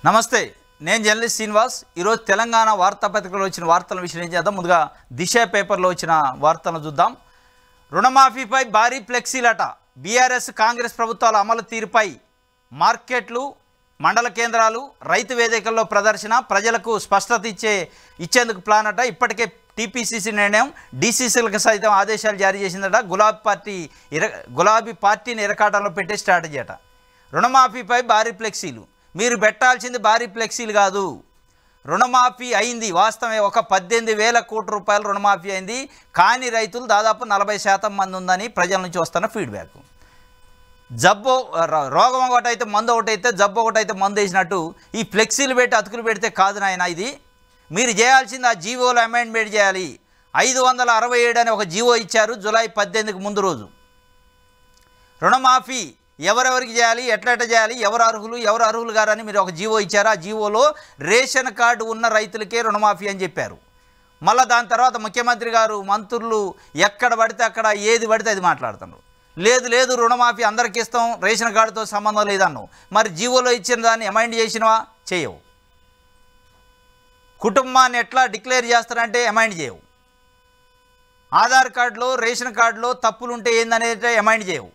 నమస్తే, నేను జర్నలిస్ట్ శ్రీనివాస్. ఈరోజు తెలంగాణ వార్తాపత్రికలో వచ్చిన వార్తల విషయం చేద్దాం. ముందుగా దిశ పేపర్లో వచ్చిన వార్తలను చూద్దాం. రుణమాఫీపై భారీ ఫ్లెక్సీలట. బీఆర్ఎస్ కాంగ్రెస్ ప్రభుత్వాల అమలు తీరుపై మార్కెట్లు, మండల కేంద్రాలు, రైతు వేదికల్లో ప్రదర్శన, ప్రజలకు స్పష్టత ఇచ్చేందుకు ప్లాన్ అట. ఇప్పటికే టీపీసీసీ నిర్ణయం డీసీసీలకు సైతం ఆదేశాలు జారీ చేసిందట. గులాబీ పార్టీని ఇరకాటంలో పెట్టే స్ట్రాటజీ అట. రుణమాఫీపై భారీ ఫ్లెక్సీలు. మీరు పెట్టాల్సింది భారీ ఫ్లెక్సీలు కాదు. రుణమాఫీ అయింది, వాస్తవమే. ఒక 18,000 కోట్ల రూపాయలు రుణమాఫీ అయింది. కానీ రైతులు దాదాపు 40% మంది ఉందని ప్రజల నుంచి వస్తున్న ఫీడ్బ్యాక్. జబ్బు రోగం ఒకటైతే మందు ఒకటైతే జబ్బు ఒకటైతే మందు వేసినట్టు ఈ ఫ్లెక్సీలు పెట్టి అతుకులు పెడితే కాదు నాయన. ఇది మీరు చేయాల్సింది ఆ జీవోలో అమెండ్మెంట్ చేయాలి. 567 అని ఒక జీవో ఇచ్చారు జూలై 18కి ముందు రోజు. రుణమాఫీ ఎవరెవరికి చేయాలి, ఎట్లా చేయాలి, ఎవరు అర్హులు గారని మీరు ఒక జీవో ఇచ్చారు. ఆ జీవోలో రేషన్ కార్డు ఉన్న రైతులకే రుణమాఫీ అని చెప్పారు. మళ్ళీ దాని తర్వాత ముఖ్యమంత్రి గారు, మంత్రులు ఎక్కడ పడితే అక్కడ ఏది పడితే అది మాట్లాడుతున్నారు. లేదు రుణమాఫీ అందరికీ ఇస్తాం, రేషన్ కార్డుతో సంబంధం లేదన్నావు. మరి జీవోలో ఇచ్చిన దాన్ని అమెండ్ చేసినవా? చేయవు. కుటుంబాన్ని ఎట్లా డిక్లేర్ చేస్తారంటే అమెండ్ చేయవు. ఆధార్ కార్డులో రేషన్ కార్డులో తప్పులు ఉంటే ఏందనేది అమెండ్ చేయవు.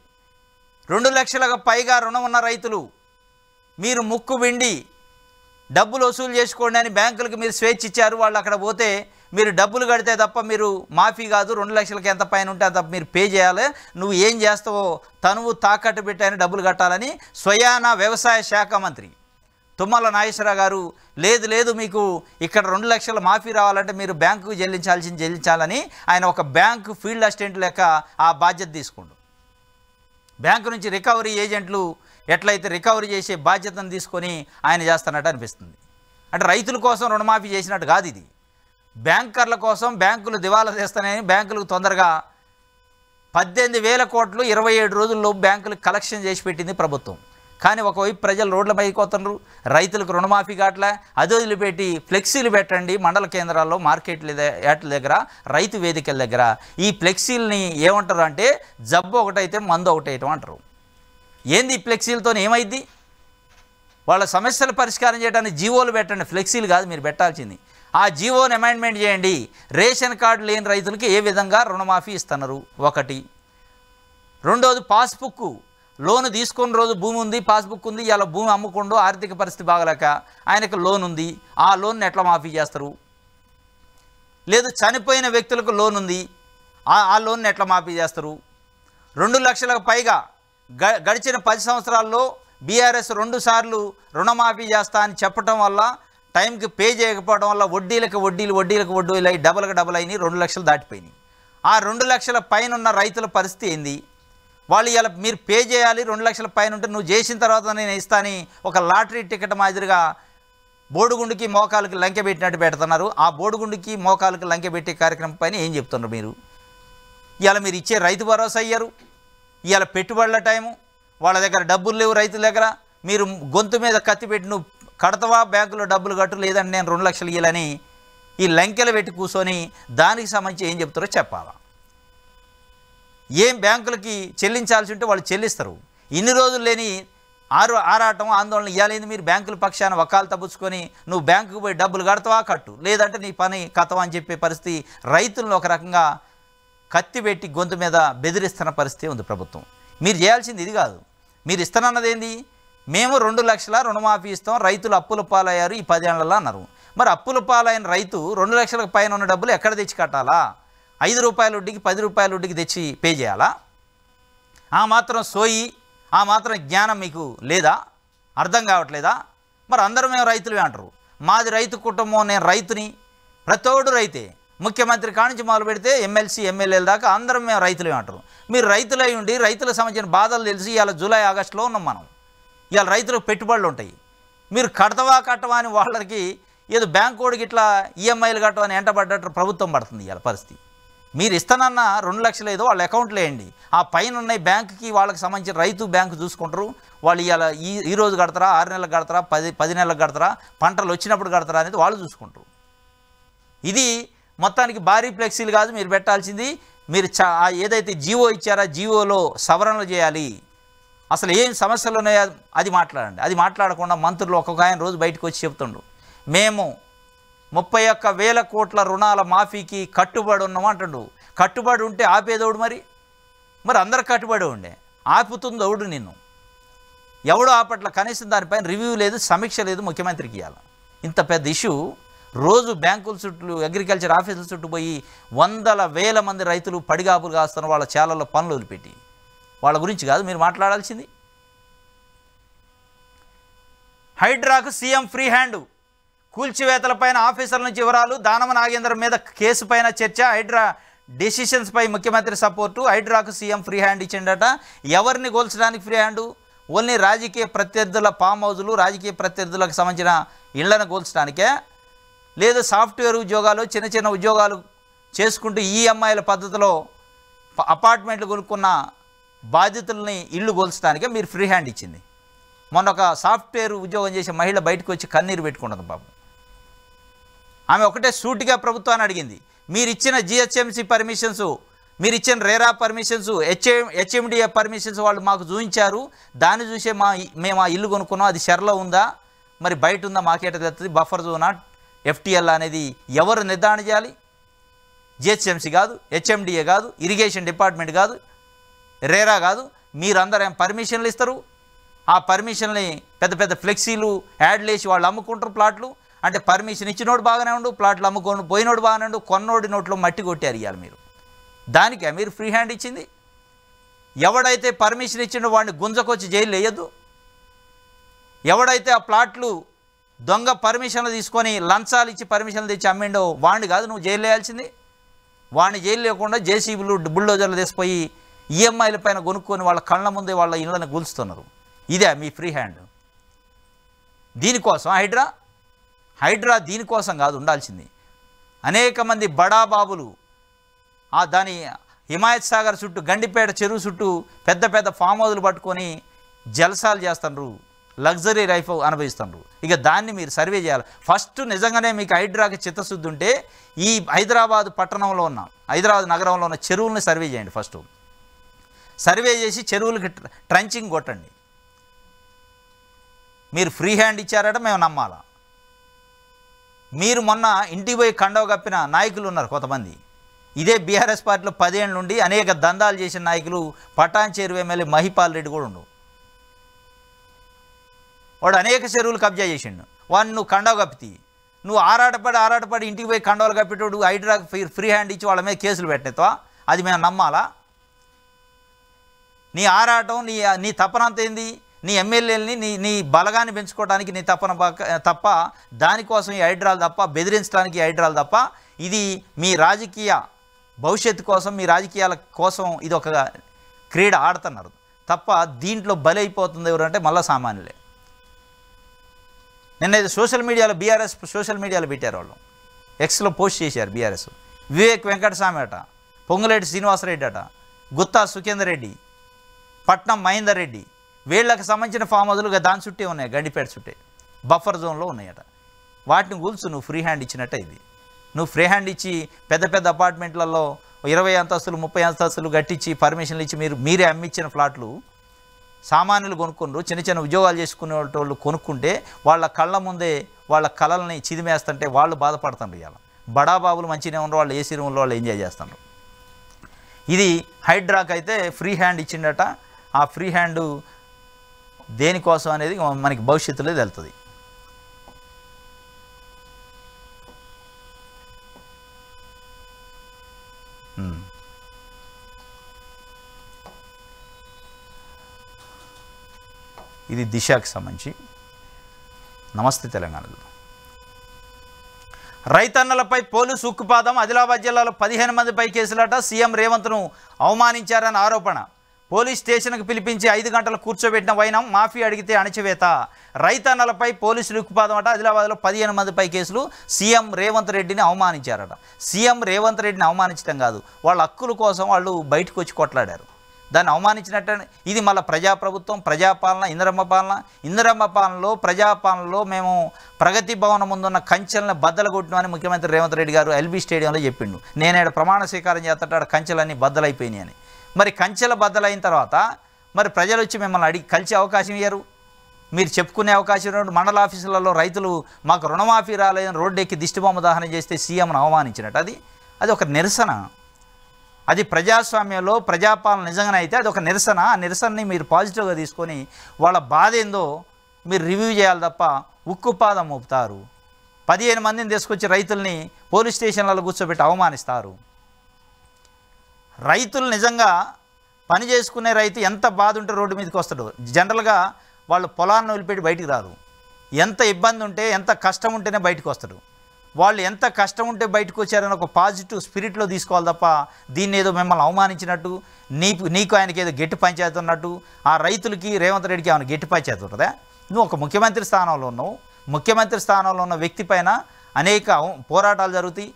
2 లక్షలకు పైగా రుణం ఉన్న రైతులు మీరు ముక్కు విండి డబ్బులు వసూలు చేసుకోండి అని బ్యాంకులకు మీరు స్వేచ్ఛ ఇచ్చారు. వాళ్ళు అక్కడ పోతే మీరు డబ్బులు కడితే తప్ప మీరు మాఫీ కాదు. 2 లక్షలకి ఎంత పైన ఉంటే తప్ప మీరు పే చేయాలి. నువ్వు ఏం చేస్తావో తనువు తాకట్టు పెట్టని డబ్బులు కట్టాలని స్వయాన వ్యవసాయ శాఖ మంత్రి తుమ్మల నాగేశ్వరరావు గారు లేదు మీకు ఇక్కడ 2 లక్షల మాఫీ రావాలంటే మీరు బ్యాంకుకు చెల్లించాలని ఆయన ఒక బ్యాంకు ఫీల్డ్ అసిస్టెంట్ లెక్క ఆ బాధ్యత తీసుకుండు. బ్యాంకు నుంచి రికవరీ ఏజెంట్లు ఎట్లయితే రికవరీ చేసే బాధ్యతను తీసుకొని ఆయన చేస్తున్నట్టు అనిపిస్తుంది. అంటే రైతుల కోసం రుణమాఫీ చేసినట్టు కాదు ఇది. బ్యాంకర్ల కోసం బ్యాంకులు దివాలా చేస్తానని బ్యాంకులకు తొందరగా 18,000 కోట్లు 27 రోజుల్లో బ్యాంకులకు కలెక్షన్ చేసి పెట్టింది ప్రభుత్వం. కానీ ఒకవైపు ప్రజలు రోడ్లపైకి వస్తున్నారు, రైతులకు రుణమాఫీ కావట్లే. అది వదిలిపెట్టి ఫ్లెక్సీలు పెట్టండి మండల కేంద్రాల్లో, మార్కెట్ల దగ్గర, రైతు వేదికల దగ్గర. ఈ ఫ్లెక్సీలని ఏమంటారు అంటే జబ్బు ఒకటైతే మందు ఒకటైతే అంటారు. ఏంది ఈ ఫ్లెక్సీలతో ఏమైంది? వాళ్ళ సమస్యలు పరిష్కారం చేయడానికి జీవోలు పెట్టండి, ఫ్లెక్సీలు కాదు మీరు పెట్టాల్సింది. ఆ జీవోని అమెండ్మెంట్ చేయండి. రేషన్ కార్డు లేని రైతులకి ఏ విధంగా రుణమాఫీ ఇస్తున్నారు ఒకటి. రెండోది పాస్బుక్. లోను తీసుకున్న రోజు భూమి ఉంది, పాస్బుక్ ఉంది, ఇలా భూమి అమ్ముకుంటూ ఆర్థిక పరిస్థితి బాగలేక ఆయనకు లోన్ ఉంది. ఆ లోన్ని ఎట్లా మాఫీ చేస్తారు? లేదు చనిపోయిన వ్యక్తులకు లోన్ ఉంది, ఆ లోన్ని ఎట్లా మాఫీ చేస్తారు? 2 లక్షలకు పైగా గడిచిన 10 సంవత్సరాల్లో బీఆర్ఎస్ 2 సార్లు రుణమాఫీ చేస్తా అని చెప్పడం వల్ల టైంకి పే చేయకపోవడం వల్ల వడ్డీలకు వడ్డీలు అయి డబల్ అయినాయి. 2 లక్షలు దాటిపోయినాయి. ఆ 2 లక్షల పైన ఉన్న రైతుల పరిస్థితి ఏంది? వాళ్ళు ఇలా మీరు పే చేయాలి. 2 లక్షల పైన ఉంటే నువ్వు చేసిన తర్వాత నేను ఇస్తాను ఒక లాటరీ టికెట్ మాదిరిగా బోడుగుండుకి మోకాలకు లంకె పెట్టినట్టు పెడుతున్నారు. ఆ బోడుగుండుకి మోకాలకు లంకె పెట్టే కార్యక్రమం పైన ఏం చెప్తున్నారు మీరు? ఇవాళ మీరు ఇచ్చే రైతు భరోసా అయ్యారు, ఇవాళ పెట్టుబడుల టైము, వాళ్ళ దగ్గర డబ్బులు లేవు రైతుల దగ్గర. మీరు గొంతు మీద కత్తి పెట్టి నువ్వు కడతావా బ్యాంకులో డబ్బులు కట్టు, లేదంటే నేను 2 లక్షలు ఇవ్వాలని ఈ లంకెలు పెట్టి కూర్చొని దానికి సంబంధించి ఏం చెప్తారో చెప్పాలా. ఏం బ్యాంకులకి చెల్లించాల్సి ఉంటే వాళ్ళు చెల్లిస్తారు. ఇన్ని రోజులు లేని ఆరాటం ఆందోళన ఇవ్వాలేదు. మీరు బ్యాంకుల పక్షాన వకాలత పుచ్చుకొని నువ్వు బ్యాంకుకు పోయి డబ్బులు కడతావా కట్టు, లేదంటే నీ పని కథవా అని చెప్పే పరిస్థితి రైతులను ఒక రకంగా కత్తి పెట్టి గొంతు మీద బెదిరిస్తున్న పరిస్థితి ఉంది ప్రభుత్వం. మీరు చేయాల్సింది ఇది కాదు. మీరు ఇస్తానన్నది ఏంది? మేము 2 లక్షల రుణమాఫీ ఇస్తాం, రైతులు అప్పుల పాలయ్యారు ఈ 10 ఏళ్లలో అన్నారు. మరి అప్పుల పాలైన రైతు 2 లక్షలకు పైన ఉన్న డబ్బులు ఎక్కడ తెచ్చి కట్టాలా? 5 రూపాయల వడ్డీకి 10 రూపాయల వడ్డీకి తెచ్చి పే చేయాలా? ఆ మాత్రం సోయి, ఆ మాత్రం జ్ఞానం మీకు లేదా? అర్థం కావట్లేదా? మరి అందరూ మేము రైతులే అంటారు. మాది రైతు కుటుంబం, నేను రైతుని, ప్రతోడు రైతే. ముఖ్యమంత్రి కానించి మొదలు పెడితే ఎమ్మెల్సీ ఎమ్మెల్యేల దాకా అందరం మేము రైతులే అంటారు. మీరు రైతులై ఉండి రైతులకు సంబంధించిన బాధలు తెలిసి ఇవాళ జూలై ఆగస్టులో ఉన్నాం మనం. ఇవాళ రైతులకు పెట్టుబడులు ఉంటాయి. మీరు కట్టవా అని వాళ్ళకి ఏదో బ్యాంకోడికి ఇట్లా ఈఎంఐలు కట్టవని ఎంటబడ్డట్టు ప్రభుత్వం పడుతుంది ఇవాళ పరిస్థితి. మీరు ఇస్తానన్న 2 లక్షలు ఏదో వాళ్ళ అకౌంట్లో వేయండి. ఆ పైన ఉన్న బ్యాంకుకి వాళ్ళకి సంబంధించిన రైతు బ్యాంకు చూసుకుంటారు. వాళ్ళు ఇవాళ ఈ రోజు కడతారా, 6 నెలలకు కడతారా, 10 నెలలకు కడతారా, పంటలు వచ్చినప్పుడు కడతారా అనేది వాళ్ళు చూసుకుంటారు. ఇది మొత్తానికి భారీ ఫ్లెక్సీలు కాదు మీరు పెట్టాల్సింది. మీరు ఏదైతే జీవో ఇచ్చారో జీవోలో సవరణలు చేయాలి. అసలు ఏం సమస్యలు ఉన్నాయో అది మాట్లాడండి. అది మాట్లాడకుండా మంత్రులు ఒక్కొక్క ఆయన రోజు బయటకు వచ్చి చెప్తుండ్రు, మేము 31,000 కోట్ల రుణాల మాఫీకి కట్టుబడి ఉన్నాం అంటుండు. కట్టుబడి ఉంటే ఆపేదోడు మరి అందరు కట్టుబడి ఉండే, ఆపుతుందోడు నిన్ను ఎవడో ఆపట్ల. కనీసం దానిపైన రివ్యూ లేదు, సమీక్ష లేదు, ముఖ్యమంత్రికి ఇవ్వాలి. ఇంత పెద్ద ఇష్యూ రోజు బ్యాంకుల చుట్టూ, అగ్రికల్చర్ ఆఫీసుల చుట్టూ పోయి వందల వేల మంది రైతులు పడిగాపులు కాస్తున్న వాళ్ళ చేలల్లో పనులు వదిలిపెట్టి. వాళ్ళ గురించి కాదు మీరు మాట్లాడాల్సింది. హైడ్రాకు సీఎం ఫ్రీ హ్యాండ్, కూల్చివేతలపైన ఆఫీసర్ల నుంచి వివరాలు, దానమ నాగేంద్ర మీద కేసు పైన చర్చ, హైడ్రా డెసిషన్స్ పై ముఖ్యమంత్రి సపోర్టు, హైడ్రాకు సీఎం ఫ్రీ హ్యాండ్ ఇచ్చిండట. ఎవరిని గోల్చడానికి ఫ్రీ హ్యాండు? ఓన్లీ రాజకీయ ప్రత్యర్థుల ఫామ్ హౌజులు, రాజకీయ ప్రత్యర్థులకు సంబంధించిన ఇళ్లను గోల్చడానికే, లేదు సాఫ్ట్వేర్ ఉద్యోగాలు, చిన్న చిన్న ఉద్యోగాలు చేసుకుంటూ ఈఎంఐల పద్ధతిలో అపార్ట్మెంట్లు కొనుక్కున్న బాధితుల్ని ఇళ్ళు గోల్చడానికే మీరు ఫ్రీ హ్యాండ్ ఇచ్చింది. మొన్న ఒక సాఫ్ట్వేర్ ఉద్యోగం చేసే మహిళ బయటకు వచ్చి కన్నీరు పెట్టుకుంటుంది పాపం. ఆమె ఒకటే సూటిగా ప్రభుత్వాన్ని అడిగింది, మీరు ఇచ్చిన జిహెచ్ఎంసీ పర్మిషన్స్, మీరు ఇచ్చిన రేరా పర్మిషన్స్, హెచ్ఎండిఏ పర్మిషన్స్ వాళ్ళు మాకు చూపించారు, దాన్ని చూసే మేము ఆ ఇల్లు కొనుక్కున్నాం, అది షెర్లో ఉందా, మరి బయట ఉందా, మాకేట తెలుస్తుంది, బఫర్ జోనా ఎఫ్టీఎల్ అనేది ఎవరు నిర్ధారణ చేయాలి? జిహెచ్ఎంసీ కాదు, హెచ్ఎండిఏ కాదు, ఇరిగేషన్ డిపార్ట్మెంట్ కాదు, రేరా కాదు, మీరందరూ ఏం పర్మిషన్లు ఇస్తారు? ఆ పర్మిషన్ని పెద్ద పెద్ద ఫ్లెక్సీలు యాడ్లు వేసి వాళ్ళు అమ్ముకుంటారు ప్లాట్లు. అంటే పర్మిషన్ ఇచ్చినోడు బాగానే ఉండు, ప్లాట్లు అమ్ముకోండు పోయినోడు బాగానే ఉండు, కొన్నోడి నోట్లో మట్టి కొట్టారు ఇవాళ మీరు. దానికే మీరు ఫ్రీ హ్యాండ్ ఇచ్చింది. ఎవడైతే పర్మిషన్ ఇచ్చిండో వాడిని గుంజకొచ్చి జైలు వేయద్దు. ఎవడైతే ఆ ప్లాట్లు దొంగ పర్మిషన్లు తీసుకొని లంచాలు ఇచ్చి పర్మిషన్లు తెచ్చి అమ్మిండో వాడిని కాదు నువ్వు జైలు వేయాల్సింది. వాడిని జైలు లేకుండా జేసీబీలు బుల్డోజర్లు తీసిపోయి ఈఎంఐల పైన కొనుక్కొని వాళ్ళ కళ్ళ ముందే వాళ్ళ ఇళ్ళని కూల్చుతున్నారు. ఇదే మీ ఫ్రీ హ్యాండ్. దీనికోసం హైడ్రా దీనికోసం కాదు ఉండాల్సింది. అనేక మంది బడాబాబులు దాని హిమాయత్ సాగర్ చుట్టూ, గండిపేట చెరువు చుట్టూ పెద్ద పెద్ద ఫామ్ హౌజులు పట్టుకొని జల్సాలు చేస్తున్నారు, లగ్జరీ లైఫ్ అనుభవిస్తున్నారు. ఇక దాన్ని మీరు సర్వే చేయాలి. ఫస్ట్ నిజంగానే మీకు హైడ్రాకి చిత్తశుద్ధి ఉంటే ఈ హైదరాబాద్ పట్టణంలో ఉన్న, హైదరాబాద్ నగరంలో ఉన్న చెరువుల్ని సర్వే చేయండి. ఫస్ట్ సర్వే చేసి చెరువులకి ట్రంచింగ్ కొట్టండి. మీరు ఫ్రీ హ్యాండ్ ఇచ్చారట మేము నమ్మాలా? మీరు మొన్న ఇంటికి పోయి కండవ కప్పిన నాయకులు ఉన్నారు కొంతమంది. ఇదే బీఆర్ఎస్ పార్టీలో 10 ఏళ్ళ నుండి అనేక దందాలు చేసిన నాయకులు, పటాన్ చెరువు ఎమ్మెల్యే మహిపాల్ రెడ్డి కూడా ఉండు. వాడు అనేక చెరువులు కబ్జా చేసిండు. వాడిని నువ్వు కండవ కప్పితి, నువ్వు ఆరాటపడి ఇంటికి పోయి కండవలు కప్పేటోడు హైడ్రాకి ఫ్రీ హ్యాండ్ ఇచ్చి వాళ్ళ మీద కేసులు పెట్టేతో అది మేము నమ్మాలా? నీ ఆరాటం, నీ తపనంత ఏంది? నీ ఎమ్మెల్యేలని నీ బలగాన్ని పెంచుకోవడానికి నీ తప్ప దానికోసం ఈ హైడ్రాలు తప్ప, బెదిరించడానికి ఈ హైడ్రాలు తప్ప, ఇది మీ రాజకీయ భవిష్యత్తు కోసం, మీ రాజకీయాల కోసం ఇది ఒక క్రీడ ఆడుతున్నారు తప్ప దీంట్లో బలైపోతుంది ఎవరంటే మళ్ళీ సామాన్యులే. నిన్న ఇది సోషల్ మీడియాలో బీఆర్ఎస్ సోషల్ మీడియాలో పెట్టారు, వాళ్ళు ఎక్స్లో పోస్ట్ చేశారు. బీఆర్ఎస్ వివేక్ వెంకటస్వామి అట, పొంగులేటి శ్రీనివాసరెడ్డి అట, గుత్తా సుఖేందర్ రెడ్డి, పట్నం మహేందర్ రెడ్డి, వీళ్ళకి సంబంధించిన ఫామ్ హౌజులుగా దాని చుట్టే ఉన్నాయి, గండిపేట చుట్టే బఫర్ జోన్లో ఉన్నాయట. వాటిని కూల్చు నువ్వు ఫ్రీ హ్యాండ్ ఇచ్చినట్టే. ఇది నువ్వు ఫ్రీ హ్యాండ్ ఇచ్చి పెద్ద పెద్ద అపార్ట్మెంట్లలో 20 అంతస్తులు 30 అంతస్తులు కట్టించి పర్మిషన్లు ఇచ్చి మీరే అమ్మిచ్చిన ఫ్లాట్లు సామాన్యులు కొనుక్కున్నారు. చిన్న చిన్న ఉద్యోగాలు చేసుకునే వాళ్ళు కొనుక్కుంటే వాళ్ళ కళ్ళ ముందే వాళ్ళ కళల్ని చిదిమేస్తుంటే వాళ్ళు బాధపడుతున్నారు. ఇవాళ బడాబాబులు మంచిగానే ఉన్న వాళ్ళు ఏసీ రూమ్లో వాళ్ళు ఎంజాయ్ చేస్తున్నారు. ఇది హైడ్రాక్ అయితే ఫ్రీ హ్యాండ్ ఇచ్చిండట. ఆ ఫ్రీ హ్యాండ్ దేనికోసం అనేది మనకి భవిష్యత్తులో తెలుస్తుంది. ఇది దిశకి సంబంధించి. నమస్తే తెలంగాణలో రైతన్నలపై పోలీసు ఉక్కుపాదం. ఆదిలాబాద్ జిల్లాలో 15 మందిపై కేసులట. సీఎం రేవంత్ను అవమానించారని ఆరోపణ. పోలీస్ స్టేషన్కు పిలిపించి 5 గంటలు కూర్చోబెట్టిన వైనం. మాఫీ అడిగితే అణచివేత. రైతన్నలపై పోలీసులు ఉక్కుపాదం అట. ఆదిలాబాద్లో 15 మందిపై కేసులు. సీఎం రేవంత్ రెడ్డిని అవమానించారట. సీఎం రేవంత్ రెడ్డిని అవమానించడం కాదు, వాళ్ళ హక్కుల కోసం వాళ్ళు బయటకు వచ్చి కొట్లాడారు. దాన్ని అవమానించినట్టు ఇది మళ్ళీ ప్రజాప్రభుత్వం, ప్రజాపాలన, ఇందిరమ్మ పాలనలో ప్రజాపాలనలో మేము ప్రగతి భవనం ముందున్న కంచెలను బద్దలు కొట్టినామని ముఖ్యమంత్రి రేవంత్ రెడ్డి గారు ఎల్బీ స్టేడియంలో చెప్పిండు. నేనేడ ప్రమాణ స్వీకారం చేస్తాడు కంచెలన్నీ బద్దలైపోయినాయి అని. మరి కంచెల బద్దలైన తర్వాత మరి ప్రజలు వచ్చి మిమ్మల్ని అడిగి కలిసే అవకాశం ఇయ్యరు, మీరు చెప్పుకునే అవకాశం ఉన్నప్పుడు మండల ఆఫీసులలో రైతులు మాకు రుణమాఫీ రాలేదని రోడ్డు ఎక్కి దిష్టిబొమ్మ దహనం చేస్తే సీఎంను అవమానించినట్టు అది ఒక నిరసన. అది ప్రజాస్వామ్యంలో ప్రజాపాలన నిజంగానే అయితే అది ఒక నిరసన. ఆ నిరసనని మీరు పాజిటివ్గా తీసుకొని వాళ్ళ బాధ ఏందో మీరు రివ్యూ చేయాలి తప్ప ఉక్కుపాదం మోపుతారు. 15 మందిని తీసుకొచ్చి రైతుల్ని పోలీస్ స్టేషన్లలో కూర్చోబెట్టి అవమానిస్తారు. రైతులు నిజంగా పని చేసుకునే రైతు ఎంత బాధ ఉంటే రోడ్డు మీదకి వస్తాడు. జనరల్గా వాళ్ళు పొలాన్ని వదిలిపెట్టి బయటికి రారు. ఎంత ఇబ్బంది ఉంటే ఎంత కష్టం ఉంటేనే బయటకు వస్తాడు. వాళ్ళు ఎంత కష్టం ఉంటే బయటకు వచ్చారని ఒక పాజిటివ్ స్పిరిట్లో తీసుకోవాలి తప్ప దీన్ని ఏదో మిమ్మల్ని అవమానించినట్టు నీకు ఆయనకి ఏదో గట్టి పంచాయతీ ఉన్నట్టు ఆ రైతులకి రేవంత్ రెడ్డికి ఏమైనా గట్టి పంచాయతీ ఉంటుందా? నువ్వు ఒక ముఖ్యమంత్రి స్థానంలో ఉన్నావు. ముఖ్యమంత్రి స్థానంలో ఉన్న వ్యక్తి పైన అనేక పోరాటాలు జరుగుతాయి,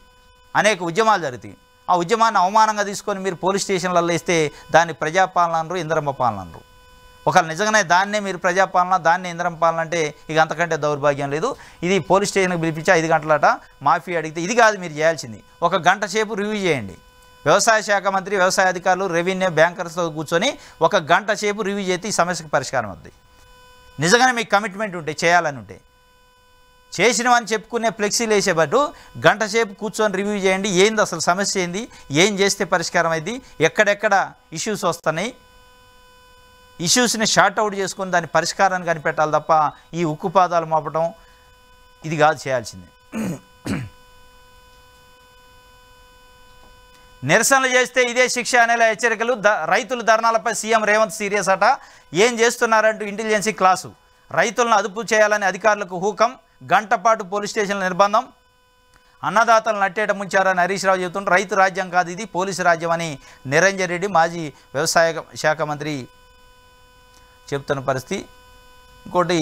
అనేక ఉద్యమాలు జరుగుతాయి. ఆ ఉద్యమాన్ని అవమానంగా తీసుకొని మీరు పోలీస్ స్టేషన్లలో వేస్తే దాన్ని ప్రజాపాలన అనరు, ఇంద్రమ్మ పాలన అనరు. ఒకవేళ నిజంగానే దాన్నే మీరు ప్రజాపాలన దాన్ని ఇంద్రమ్మ పాలన అంటే ఇక అంతకంటే దౌర్భాగ్యం లేదు. ఇది పోలీస్ స్టేషన్కి పిలిపించి 5 గంటలట మాఫీ అడిగితే ఇది కాదు మీరు చేయాల్సింది. 1 గంట సేపు రివ్యూ చేయండి. వ్యవసాయ శాఖ మంత్రి, వ్యవసాయ అధికారులు, రెవెన్యూ, బ్యాంకర్స్తో కూర్చొని 1 గంట సేపు రివ్యూ చేస్తే ఈ సమస్యకు పరిష్కారం అవుతుంది. నిజంగానే మీకు కమిట్మెంట్ ఉంటే చేయాలని ఉంటే చేసినవని చెప్పుకునే ఫ్లెక్సీలు వేసేబట్టు గంట సేపు కూర్చొని రివ్యూ చేయండి. ఏంది అసలు సమస్య ఏంది, ఏం చేస్తే పరిష్కారం అయింది, ఎక్కడెక్కడ ఇష్యూస్ వస్తున్నాయి, ఇష్యూస్ని షార్ట్ అవుట్ చేసుకొని దాని పరిష్కారాన్ని కనిపెట్టాలి తప్ప ఈ ఉక్కుపాదాలు మోపటం ఇది కాదు చేయాల్సింది. నిరసనలు చేస్తే ఇదే శిక్ష అనేలా హెచ్చరికలు. రైతుల ధర్నాలపై సీఎం రేవంత్ సీరియస్ అట. ఏం చేస్తున్నారంటూ ఇంటెలిజెన్సీ క్లాసు. రైతులను అదుపు చేయాలని అధికారులకు హూకం. గంట పాటు పోలీస్ స్టేషన్ల నిర్బంధం. అన్నదాతలను నట్టేట ముంచారని హరీష్ రావు చెబుతుంటే రైతు రాజ్యం కాదు ఇది పోలీసు రాజ్యం అని నిరంజన్ రెడ్డి మాజీ వ్యవసాయ శాఖ మంత్రి చెప్తున్న పరిస్థితి. ఇంకోటి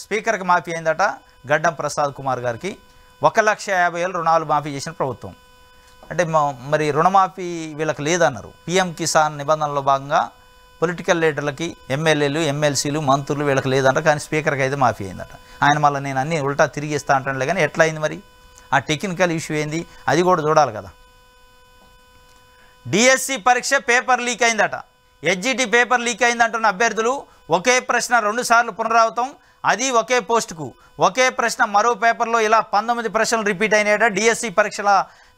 స్పీకర్కి మాఫీ అయిందట గడ్డం ప్రసాద్ కుమార్ గారికి. 1,50,000 రుణాలు మాఫీ చేసిన ప్రభుత్వం. అంటే మరి రుణమాఫీ వీళ్ళకి లేదన్నారు. పిఎం కిసాన్ నిబంధనలో భాగంగా పొలిటికల్ లీడర్లకి, ఎమ్మెల్యేలు, ఎమ్మెల్సీలు, మంత్రులు వీళ్ళకి లేదన్నారు. కానీ స్పీకర్కి అయితే మాఫీ అయిందట. ఆయన మళ్ళీ నేను అన్నీ ఉల్టా తిరిగి ఇస్తా అంటానులే కానీ ఎట్లా అయింది మరి? ఆ టెక్నికల్ ఇష్యూ ఏంది అది కూడా చూడాలి కదా. డిఎస్సి పరీక్ష పేపర్ లీక్ అయిందట. హెచ్జిటి పేపర్ లీక్ అయిందంటున్న అభ్యర్థులు ఒకే ప్రశ్న 2 సార్లు పునరావృతం, అది ఒకే పోస్టుకు. ఒకే ప్రశ్న మరో పేపర్లో ఇలా 19 ప్రశ్నలు రిపీట్ అయినాయట. డిఎస్సి పరీక్షల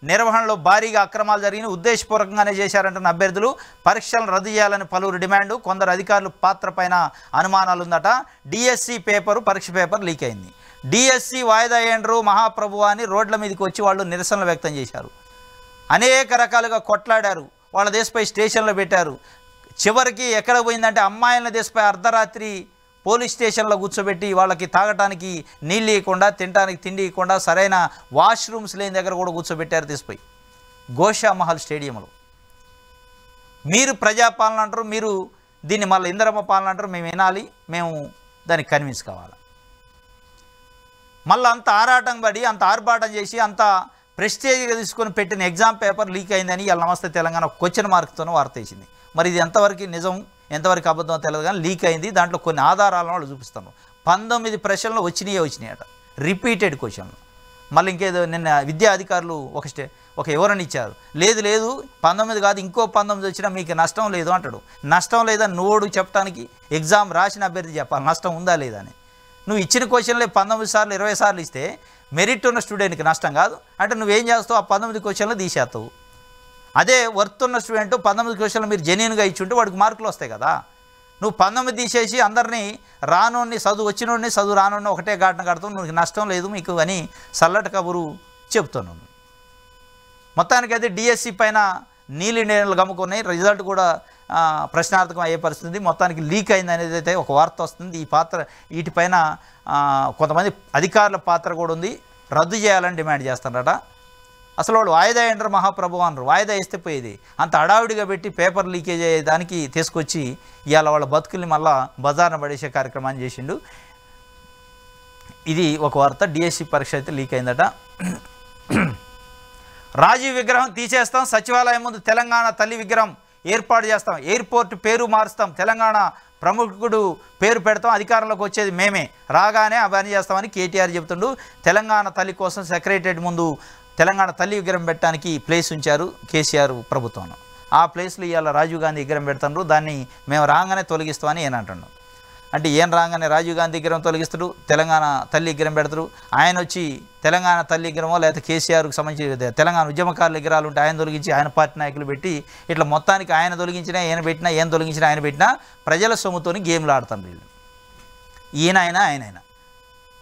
నిర్వహణలో భారీగా అక్రమాలు జరిగిన ఉద్దేశపూర్వకంగానే చేశారంటున్న అభ్యర్థులు పరీక్షలను రద్దు చేయాలని పలువురు డిమాండు. కొందరు అధికారులు పాత్ర పైన అనుమానాలు ఉందట. డిఎస్సి పరీక్ష పేపర్ లీక్ అయింది. డిఎస్సి వాయిదా ఏండ్రు మహాప్రభు అని రోడ్ల మీదకి వచ్చి వాళ్ళు నిరసనలు వ్యక్తం చేశారు. అనేక రకాలుగా కొట్లాడారు. వాళ్ళ దేశపై స్టేషన్లో పెట్టారు. చివరికి ఎక్కడ పోయిందంటే అమ్మాయిల దేశపై అర్ధరాత్రి పోలీస్ స్టేషన్లో కూర్చోబెట్టి వాళ్ళకి తాగటానికి నీళ్ళు ఇవ్వకుండా, తినడానికి తిండి ఇవ్వకుండా, సరైన వాష్రూమ్స్ లేని దగ్గర కూడా కూర్చోబెట్టారు తీసుకుపోయి గోషామహల్ స్టేడియంలో. మీరు ప్రజాపాలన అంటారు, మీరు దీన్ని మళ్ళీ ఇందిరమ్మ పాలన అంటారు. మేము వినాలి, మేము దానికి కన్విన్స్ కావాలి. మళ్ళీ అంత ఆరాటం పడి అంత ఆర్భాటం చేసి అంత ప్రెస్టేజ్గా తీసుకొని పెట్టిన ఎగ్జామ్ పేపర్ లీక్ అయిందని ఇలా నమస్తే తెలంగాణ క్వశ్చన్ మార్క్తోనే వార్త వేసింది. మరి ఇది ఎంతవరకు నిజం ఎంతవరకు అబద్ధం తెలియదు కానీ లీక్ అయింది. దాంట్లో కొన్ని ఆధారాలను వాళ్ళు చూపిస్తాను. 19 ప్రశ్నలు వచ్చినాయట, రిపీటెడ్ క్వశ్చన్లు. మళ్ళీ ఇంకేదో నిన్న విద్యా అధికారులు ఒక వివరణ ఇచ్చారు. లేదు 19 కాదు ఇంకో 19 వచ్చినా మీకు నష్టం లేదు అంటాడు. నష్టం లేదని నువ్వు చెప్పడానికి ఎగ్జామ్ రాసిన అభ్యర్థి చెప్పాలి నష్టం ఉందా లేదా అని. నువ్వు ఇచ్చిన క్వశ్చన్లే 19 సార్లు 20 సార్లు ఇస్తే మెరిట్ ఉన్న స్టూడెంట్కి నష్టం కాదు అంటే నువ్వేం చేస్తావు? ఆ 19 క్వశ్చన్లు తీసేస్తావు. అదే వర్త్ ఉన్న స్టూడెంట్ 19 క్వశ్చన్లు మీరు జెన్యూన్గా ఇచ్చుంటే వాడికి మార్కులు వస్తాయి కదా. నువ్వు 19 తీసేసి అందరినీ రానోడిని చదువు వచ్చినోడిని చదువు రానోడిని ఒకటే ఘటన కడతావు. నువ్వు నష్టం లేదు మీకు అని చల్లటి కబురు చెప్తున్నాను. మొత్తానికైతే డిఎస్సి పైన నీళ్ళు నీళ్ళు గమ్ముకున్నాయి. రిజల్ట్ కూడా ప్రశ్నార్థకం అయ్యే పరిస్థితి. మొత్తానికి లీక్ అయింది అనేది అయితే ఒక వార్త వస్తుంది. వీటిపైన కొంతమంది అధికారుల పాత్ర కూడా ఉంది. రద్దు చేయాలని డిమాండ్ చేస్తారట. అసలు వాళ్ళు వాయిదా ఏంటారు మహాప్రభు అనరు. వాయిదా వేస్తే పోయేది అంత హడావుడిగా పెట్టి పేపర్ లీకేజ్ అయ్యేదానికి తీసుకొచ్చి ఇవాళ వాళ్ళ బతుకుల్ని మళ్ళా బజార్న పడేసే కార్యక్రమాన్ని చేసిండు. ఇది ఒక వార్త. డిఎస్సి పరీక్ష అయితే లీక్ అయిందట. రాజీవ్ విగ్రహం తీసేస్తాం, సచివాలయం ముందు తెలంగాణ తల్లి విగ్రహం ఏర్పాటు చేస్తాం, ఎయిర్పోర్ట్ పేరు మారుస్తాం, తెలంగాణ ప్రముఖుడు పేరు పెడతాం, అధికారంలోకి వచ్చేది మేమే, రాగానే అవన్నీ చేస్తామని కేటీఆర్ చెబుతుండు. తెలంగాణ తల్లి కోసం సెక్రటరియట్ ముందు తెలంగాణ తల్లి విగ్రహం పెట్టడానికి ప్లేస్ ఉంచారు కేసీఆర్ ప్రభుత్వం. ఆ ప్లేస్లో ఇవాళ రాజీవ్ గాంధీ విగ్రహం పెడుతున్నారు, దాన్ని మేము రాగానే తొలగిస్తామని ఈయన అంటున్నాం. అంటే ఏం రాగానే రాజీవ్ గాంధీ విగ్రహం తొలగిస్తాడు, తెలంగాణ తల్లి విగ్రహం పెడతారు. ఆయన వచ్చి తెలంగాణ తల్లి విగ్రహమో లేకపోతే కేసీఆర్కి సంబంధించి తెలంగాణ ఉద్యమకారుల విగ్రహాలు ఉంటే ఆయన తొలగించి ఆయన పార్టీ నాయకులు పెట్టి ఇట్లా మొత్తానికి ఆయన తొలగించినా ఈయన పెట్టినా ఏం తొలగించినా ఆయన పెట్టినా ప్రజల సొమ్ముతోని గేమ్లు ఆడతారు వీళ్ళు. ఆయనైనా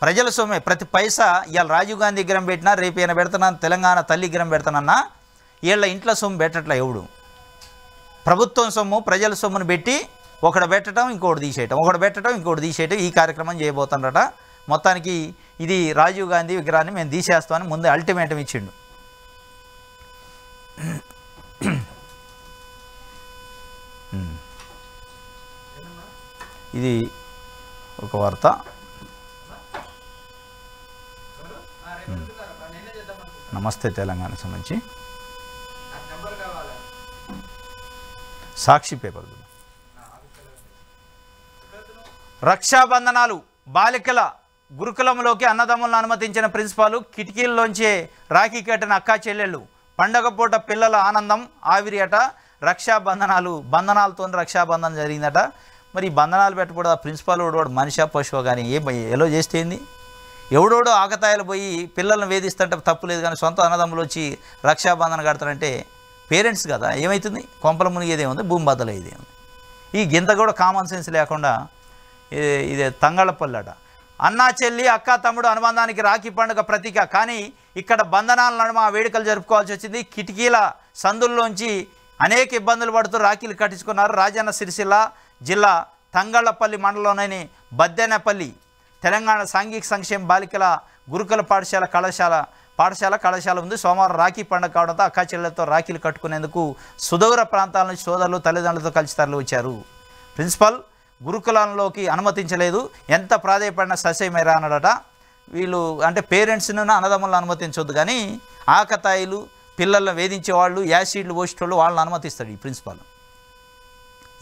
ప్రజల సొమ్మే, ప్రతి పైసా ఇవాళ రాజీవ్ గాంధీ విగ్రహం పెట్టినా రేపు ఈయన పెడుతున్నాను తెలంగాణ తల్లి విగ్రహం పెడతానన్నా వీళ్ళ ఇంట్లో సొమ్ము పెట్టట్లా ఎవడు. ప్రభుత్వం సొమ్ము ప్రజల సొమ్మును పెట్టి ఒకటి పెట్టడం ఇంకోటి తీసేయటం, ఒకటి పెట్టడం ఇంకోటి తీసేయటం, ఈ కార్యక్రమం చేయబోతుండట. మొత్తానికి ఇది రాజీవ్ గాంధీ విగ్రహాన్ని మేము తీసేస్తామని ముందే అల్టిమేటం ఇచ్చిండు. ఇది ఒక వార్త. నమస్తే తెలంగాణకు సంబంధించి సాక్షి పేపర్. రక్షాబంధనాలు బాలికల గురుకులంలోకి అన్నదమ్ములను అనుమతించిన ప్రిన్సిపాలు, కిటికీల్లోంచే రాఖీ కట్టిన అక్కా చెల్లెళ్ళు, పండగ పూట పిల్లల ఆనందం ఆవిరి అట. రక్షాబంధనాలు, బంధనాలతో రక్షాబంధనం జరిగిందట. మరి ఈ బంధనాలు పెట్టకూడదు. ఆ ప్రిన్సిపాల్ వాడు మనిషా పశువు కానీ ఎలా చేస్తేంది? ఎవడోడో ఆకతాయిలు పోయి పిల్లలను వేధిస్తుంటే తప్పులేదు, కానీ సొంత అన్నదమ్ములు వచ్చి రక్షాబంధన కడతారంటే పేరెంట్స్ కదా, ఏమవుతుంది? కొంపల మునిగేదేముంది, భూమి బద్దలయ్యేదేముంది? ఈ గింత కూడా కామన్ సెన్స్ లేకుండా ఇదే తంగళపల్లట. అన్నా చెల్లి అక్క తమ్ముడు అనుబంధానికి రాఖీ పండుగ ప్రతీక, కానీ ఇక్కడ బంధనాల నడుమ వేడుకలు జరుపుకోవాల్సి వచ్చింది. కిటికీల సందుల్లోంచి అనేక ఇబ్బందులు పడుతూ రాఖీలు కట్టించుకున్నారు. రాజన్న సిరిసిల్ల జిల్లా తంగళపల్లి మండలంలోని బద్దెనపల్లి తెలంగాణ సాంఘిక సంక్షేమ బాలికల గురుకుల కళాశాల ఉంది. సోమవారం రాఖీ పండుగ కావడంతో అక్కా చెల్లెలతో రాఖీలు కట్టుకునేందుకు సుదూర ప్రాంతాల నుంచి సోదరులు తల్లిదండ్రులతో కలిసి తరలి వచ్చారు. ప్రిన్సిపల్ గురుకులంలోకి అనుమతించలేదు, ఎంత ప్రాధాయపడిన ససేమేరా అన్నాడట. వీళ్ళు అంటే పేరెంట్స్ను అన్నదమ్ములను అనుమతించవద్దు, కానీ ఆకతాయిలు పిల్లలను వేధించేవాళ్ళు యాసిడ్లు పోసేటోళ్ళు వాళ్ళని అనుమతిస్తాడు ఈ ప్రిన్సిపాల్.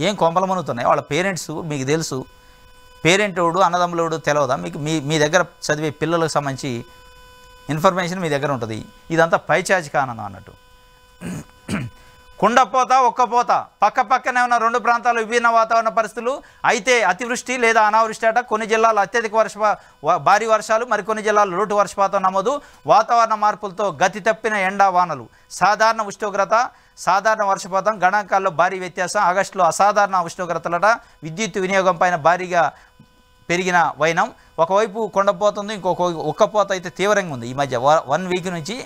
ఏం కొంపలు మునుగుతున్నాయి వాళ్ళ పేరెంట్స్. మీకు తెలుసు పేరెంట్ ఎవడు అన్నదమ్ములోడు తెలియదా మీకు? మీ దగ్గర చదివే పిల్లలకు సంబంధించి ఇన్ఫర్మేషన్ మీ దగ్గర ఉంటుంది. ఇదంతా పైచాచిక ఆనందం అన్నట్టు. కుండపోత ఒక్కపోత పక్కనే ఉన్న రెండు ప్రాంతాలు విభిన్న వాతావరణ పరిస్థితులు. అయితే అతివృష్టి లేదా అనావృష్టి అట. కొన్ని జిల్లాల్లో అత్యధిక భారీ వర్షాలు, మరికొన్ని జిల్లాల్లో లోటు వర్షపాతం నమోదు. వాతావరణ మార్పులతో గతి తప్పిన ఎండా వానలు, సాధారణ ఉష్ణోగ్రత సాధారణ వర్షపాతం గణాంకాల్లో భారీ వ్యత్యాసం. ఆగస్టులో అసాధారణ ఉష్ణోగ్రతలట. విద్యుత్ వినియోగం పైన భారీగా పెరిగిన వైనం. ఒకవైపు కొండపోతుంది, ఇంకొక ఉక్కపోత అయితే తీవ్రంగా ఉంది. ఈ మధ్య 1 వీక్ నుంచి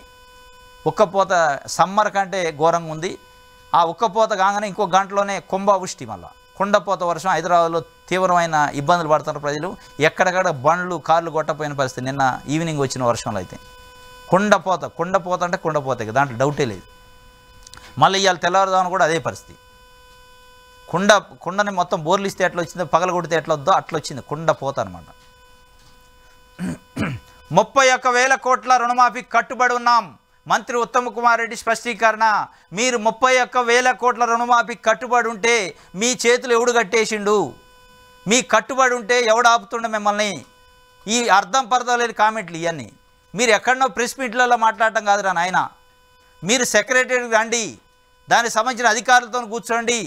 ఉక్కపోత సమ్మర్ కంటే ఘోరంగా ఉంది. ఆ ఉక్కపోత కాగానే ఇంకో గంటలోనే కుంభవృష్టి, మళ్ళీ కుండపోత వర్షం. హైదరాబాద్లో తీవ్రమైన ఇబ్బందులు పడుతున్నారు ప్రజలు. ఎక్కడెక్కడ బండ్లు కార్లు కొట్టపోయిన పరిస్థితి నిన్న ఈవినింగ్ వచ్చిన వర్షంలో అయితే. కుండపోత అంటే కుండపోత, దాంట్లో డౌటే లేదు. మళ్ళీ ఇవాళ తెల్లవారుదామని కూడా అదే పరిస్థితి. కుండని మొత్తం బోర్లు ఇస్తే ఎట్లా వచ్చిందో, పగల కొడితే ఎట్లా వద్దో అట్లా వచ్చింది. కుండపోత అనమాట. 31,000 కోట్ల రుణమాఫీ కట్టుబడి ఉన్నాం. మంత్రి ఉత్తమ్ కుమార్ రెడ్డి స్పష్టీకరణ. మీరు 31,000 కోట్ల రుణమాఫీ కట్టుబడి ఉంటే మీ చేతులు ఎవడు కట్టేసిండు? మీ కట్టుబడి ఉంటే ఎవడు ఆపుతుండే మిమ్మల్ని? ఈ అర్థం పర్థం లేని కామెంట్లు ఇవన్నీ మీరు ఎక్కడనో ప్రెస్ మీట్లలో మాట్లాడటం కాదురా నాయన. మీరు సెక్రటరీకి రండి, దానికి సంబంధించిన అధికారులతో కూర్చోండి,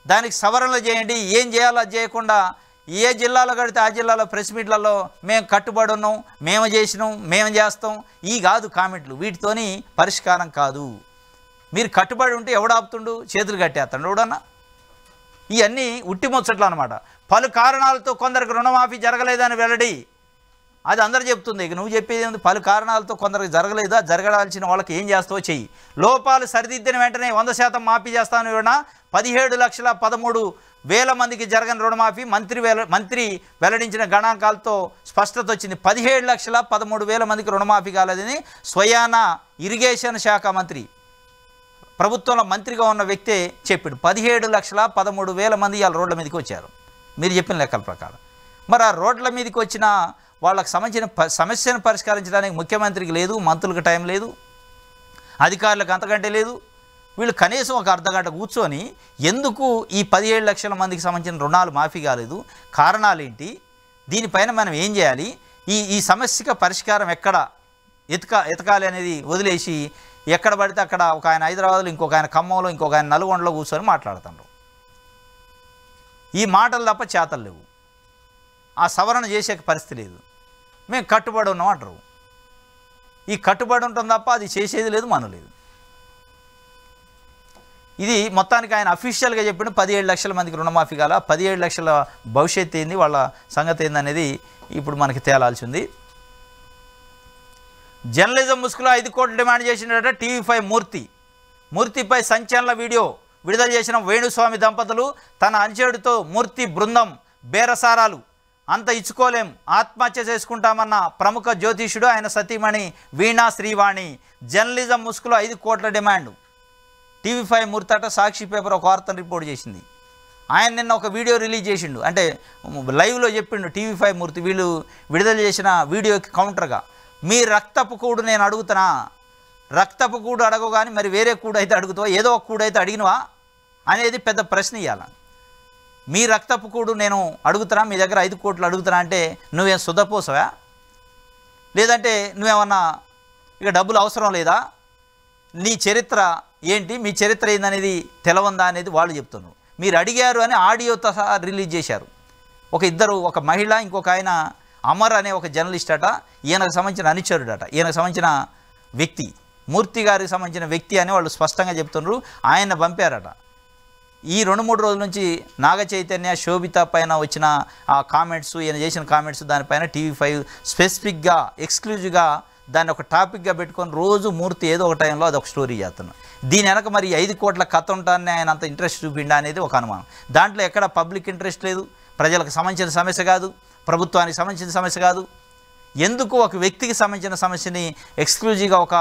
దానికి సవరణలు చేయండి. ఏం చేయాలో అది చేయకుండా ఏ జిల్లాలో కడితే ఆ జిల్లాలో ప్రెస్ మీట్లలో మేము కట్టుబడి ఉన్నాం, మేము చేసినాం, మేము చేస్తాం, ఈ కాదు కామెంట్లు. వీటితోని పరిష్కారం కాదు. మీరు కట్టుబడి ఉంటే ఎవడాపుతుండు? చేతులు కట్టేస్తాడు ఎవడన్నా. ఇవన్నీ ఉట్టిముచ్చట్లు అనమాట. పలు కారణాలతో కొందరికి రుణమాఫీ జరగలేదని వెల్లడి. అది అందరూ చెప్తుంది. ఇక నువ్వు చెప్పేది ఏముంది? పలు కారణాలతో కొందరికి జరగలేదా, జరగాల్సిన వాళ్ళకి ఏం చేస్తావో చెయ్యి. లోపాలు సరిదిద్దిన వెంటనే 100% మాఫీ చేస్తాను. 17,13,000 మందికి జరగని రుణమాఫీ. మంత్రి వెల్లడించిన గణాంకాలతో స్పష్టత వచ్చింది. 17,13,000 మందికి రుణమాఫీ కాలేదని స్వయాన ఇరిగేషన్ శాఖ మంత్రి, ప్రభుత్వంలో మంత్రిగా ఉన్న వ్యక్తే చెప్పాడు. 17,13,000 మంది ఇవాళ రోడ్ల మీదకి వచ్చారు మీరు చెప్పిన లెక్కల ప్రకారం. మరి ఆ రోడ్ల మీదకి వచ్చిన వాళ్ళకి సంబంధించిన సమస్యను పరిష్కరించడానికి ముఖ్యమంత్రికి లేదు, మంత్రులకు టైం లేదు, అధికారులకు అంతకంటే లేదు. వీళ్ళు కనీసం ఒక అర్ధగంట కూర్చొని ఎందుకు ఈ 17 లక్షల మందికి సంబంధించిన రుణాలు మాఫీ కాలేదు, కారణాలు ఏంటి, దీనిపైన మనం ఏం చేయాలి, ఈ సమస్యకు పరిష్కారం ఎక్కడ ఎతకాలి అనేది వదిలేసి ఎక్కడ పడితే అక్కడ ఒక ఆయన హైదరాబాద్లో, ఇంకొక ఆయన ఖమ్మంలో, ఇంకొక ఆయన నల్గొండలో కూర్చొని మాట్లాడుతున్నారు. ఈ మాటలు తప్ప చేతలు లేవు. ఆ సవరణ చేసే పరిస్థితి లేదు. మేము కట్టుబడి ఉన్నాం అంటారు. ఈ కట్టుబడి ఉంటాం తప్ప అది చేసేది లేదు, మనలేదు. ఇది మొత్తానికి ఆయన అఫీషియల్గా చెప్పిన 17 లక్షల మందికి రుణమాఫీ కాల, 17 లక్షల భవిష్యత్తు ఏంది, వాళ్ళ సంగతి ఏందనేది ఇప్పుడు మనకి తేలాల్సి ఉంది. జర్నలిజం ముసుగులో 5 కోట్లు డిమాండ్ చేసినట టీవీ5 మూర్తిపై సంచలన వీడియో విడుదల చేసిన వేణుస్వామి దంపతులు తన అంచెడుతో మూర్తి బృందం బేరసారాలు, అంత ఇచ్చుకోలేం, ఆత్మహత్య చేసుకుంటామన్న ప్రముఖ జ్యోతిష్యుడు ఆయన సతీమణి వీణా శ్రీవాణి. జర్నలిజం ముసుగులో 5 కోట్ల డిమాండ్. టీవీ5 మూర్తి అట సాక్షి పేపర్ ఒక వార్తను రిపోర్ట్ చేసింది. ఆయన నిన్న ఒక వీడియో రిలీజ్ చేసిండు, అంటే లైవ్లో చెప్పిండు టీవీ5 మూర్తి. వీళ్ళు విడుదల చేసిన వీడియోకి కౌంటర్గా, మీ రక్తపు కూడు నేను అడుగుతున్నా, రక్తపు కూడు అడగవు కానీ మరి వేరే కూడు అయితే అడుగుతావా, ఏదో ఒక కూడు అయితే అడిగినవా అనేది పెద్ద ప్రశ్న ఇవ్వాలి. మీ రక్తపు కూడు నేను అడుగుతున్నా, మీ దగ్గర 5 కోట్లు అడుగుతున్నా అంటే నువ్వేం సుధపోసవా, లేదంటే నువ్వేమన్నా ఇక డబ్బులు అవసరం లేదా, నీ చరిత్ర ఏంటి, మీ చరిత్ర ఏందనేది తెలవందా అనేది వాళ్ళు చెప్తున్నారు. మీరు అడిగారు అని ఆడియోతో సహా రిలీజ్ చేశారు. ఒక మహిళ, ఇంకొక ఆయన అమర్ అనే ఒక జర్నలిస్ట్ అట, ఈయనకు సంబంధించిన అనుచరుడట, ఈయనకు సంబంధించిన వ్యక్తి, మూర్తి గారికి సంబంధించిన వ్యక్తి అని వాళ్ళు స్పష్టంగా చెప్తున్నారు. ఆయన పంపారట. ఈ 2-3 రోజుల నుంచి నాగ చైతన్య, శోభిత పైన వచ్చిన ఆ కామెంట్స్, ఈయన చేసిన కామెంట్స్, దానిపైన టీవీ5 స్పెసిఫిక్గా ఎక్స్క్లూజివ్గా దాన్ని ఒక టాపిక్గా పెట్టుకొని రోజు మూర్తి ఏదో ఒక టైంలో అదొక స్టోరీ చేస్తున్నాం. దీని వెనక మరి 5 కోట్ల కథ ఉంటానని ఆయన అంత ఇంట్రెస్ట్ చూపిండా అనేది ఒక అనుమానం. దాంట్లో ఎక్కడ పబ్లిక్ ఇంట్రెస్ట్ లేదు, ప్రజలకు సంబంధించిన సమస్య కాదు, ప్రభుత్వానికి సంబంధించిన సమస్య కాదు. ఎందుకు ఒక వ్యక్తికి సంబంధించిన సమస్యని ఎక్స్క్లూజివ్గా ఒక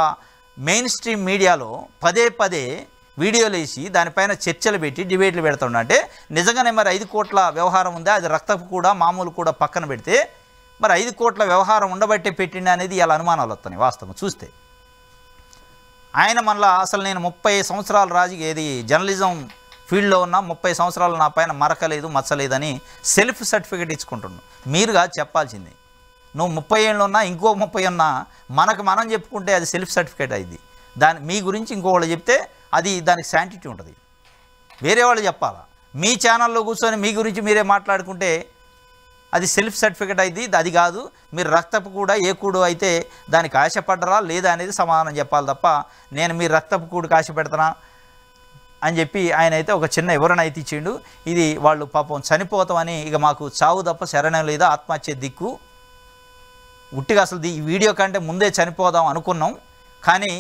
మెయిన్ స్ట్రీమ్ మీడియాలో పదే వీడియోలు వేసి దానిపైన చర్చలు పెట్టి డిబేట్లు పెడుతుండే, నిజంగానే మరి 5 కోట్ల వ్యవహారం ఉందా, అది రక్తపు కూడా మామూలు కూడా పక్కన పెడితే మరి 5 కోట్ల వ్యవహారం ఉండబట్టే పెట్టిండి అనేది ఇలా అనుమానాలు వస్తున్నాయి వాస్తవం చూస్తే. ఆయన మళ్ళీ అసలు నేను 30 సంవత్సరాల జర్నలిజం ఫీల్డ్లో ఉన్న 30 సంవత్సరాలు నా పైన మరకలేదు, మచ్చలేదని సెల్ఫ్ సర్టిఫికేట్ ఇచ్చుకుంటున్నాను. మీరుగా చెప్పాల్సింది. నువ్వు 30 ఏళ్ళు ఉన్నా, ఇంకో 30 ఉన్నా, మనం చెప్పుకుంటే అది సెల్ఫ్ సర్టిఫికేట్ అయింది. మీ గురించి ఇంకోళ్ళు చెప్తే అది దానికి శాంటిటీ ఉంటుంది. వేరే వాళ్ళు చెప్పాలా. మీ ఛానల్లో కూర్చొని మీ గురించి మీరే మాట్లాడుకుంటే అది సెల్ఫ్ సర్టిఫికేట్ అయింది. అది కాదు, మీరు రక్తపు కూడా ఏ కూడు అయితే దానికి ఆశపడ్డరా లేదా అనేది సమాధానం చెప్పాలి తప్ప నేను మీ రక్తపు కూడుకు ఆశ పెడతానా అని చెప్పి ఆయన అయితే ఒక చిన్న వివరణ అయితే ఇచ్చిండు. ఇది వాళ్ళు పాపం చనిపోతామని, ఇక మాకు చావు తప్ప శరణం లేదా, ఆత్మహత్య దిక్కు, ఉట్టిగా అసలు ఈ వీడియో కంటే ముందే చనిపోదాం అనుకున్నాం, కానీ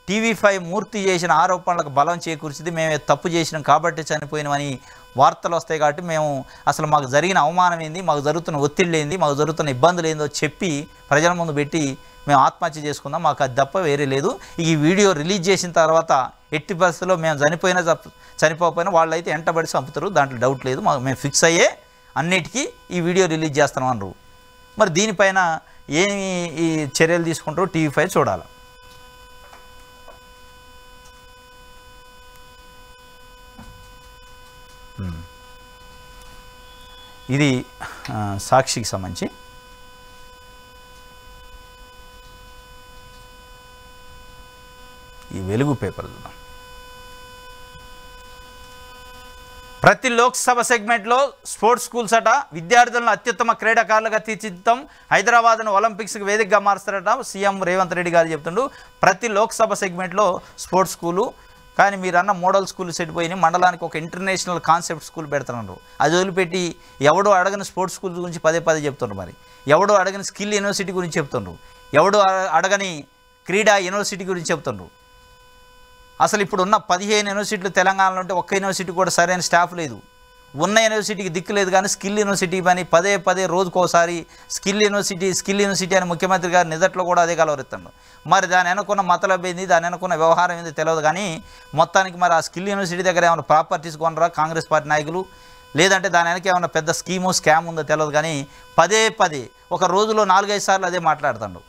టీవీ5 మూర్తి చేసిన ఆరోపణలకు బలం చేకూర్చింది, మేము తప్పు చేసినాం కాబట్టి చనిపోయినామని వార్తలు వస్తాయి. కాబట్టి మేము అసలు మాకు జరిగిన అవమానం ఏంది, మాకు జరుగుతున్న ఒత్తిళ్ళు ఏంది, మాకు జరుగుతున్న ఇబ్బందులు ఏందో చెప్పి ప్రజల ముందు పెట్టి మేము ఆత్మహత్య చేసుకుందాం, మాకు అది తప్ప వేరే లేదు. ఈ వీడియో రిలీజ్ చేసిన తర్వాత ఎట్టి పరిస్థితుల్లో మేము చనిపోకపోయినా వాళ్ళు అయితే ఎంటబడి చంపుతారు, దాంట్లో డౌట్ లేదు, మేము ఫిక్స్ అయ్యే అన్నిటికీ ఈ వీడియో రిలీజ్ చేస్తాం అన్నారు. మరి దీనిపైన ఏమి ఈ చర్యలు తీసుకుంటారో టీవీ5 చూడాలి. ఇది సాక్షికి సంబంధించి ఈ వెలుగు పేపర్ చూద్దాం. ప్రతి లోక్సభ సెగ్మెంట్లో స్పోర్ట్స్ స్కూల్స్ అట, విద్యార్థులను అత్యుత్తమ క్రీడాకారులుగా తీర్చిదిద్దాం, హైదరాబాద్ను ఒలింపిక్స్కి వేదికగా మారుస్తారట సీఎం రేవంత్ రెడ్డి గారు చెప్తుండు. ప్రతి లోక్సభ సెగ్మెంట్లో స్పోర్ట్స్ స్కూలు, కానీ మీరు అన్న మోడల్ స్కూల్ సెట్ పోయినాయి, మండలానికి ఒక ఇంటర్నేషనల్ కాన్సెప్ట్ స్కూల్ పెడుతున్నారు. అది వదిలిపెట్టి ఎవడో అడగని స్పోర్ట్స్ స్కూల్ గురించి పదే చెప్తున్నారు. మరి ఎవడో అడగని స్కిల్ యూనివర్సిటీ గురించి చెప్తున్నారు, ఎవడో అడగని క్రీడా యూనివర్సిటీ గురించి చెప్తున్నారు. అసలు ఇప్పుడున్న 15 యూనివర్సిటీలు తెలంగాణలో ఉంటే ఒక్క యూనివర్సిటీ కూడా సరైన స్టాఫ్ లేదు. ఉన్న యూనివర్సిటీకి దిక్కు లేదు, కానీ స్కిల్ యూనివర్సిటీ పని పదే రోజుకోసారి స్కిల్ యూనివర్సిటీ అని ముఖ్యమంత్రి గారు నిజట్లో కూడా అదే కలవరెత్తాడు. మరి దాని వెనుకున్న మతలబ్ ఏంది, దాని వెనుకున్న వ్యవహారం ఏంది తెలియదు. కానీ మొత్తానికి మరి ఆ స్కిల్ యూనివర్సిటీ దగ్గర ఏమైనా ప్రాపర్టీస్ కొనరా కాంగ్రెస్ పార్టీ నాయకులు, లేదంటే దాని వెనక ఏమైనా పెద్ద స్కామ్ ఉందో తెలియదు. కానీ పదే ఒక రోజులో 4-5 సార్లు అదే మాట్లాడుతాడు.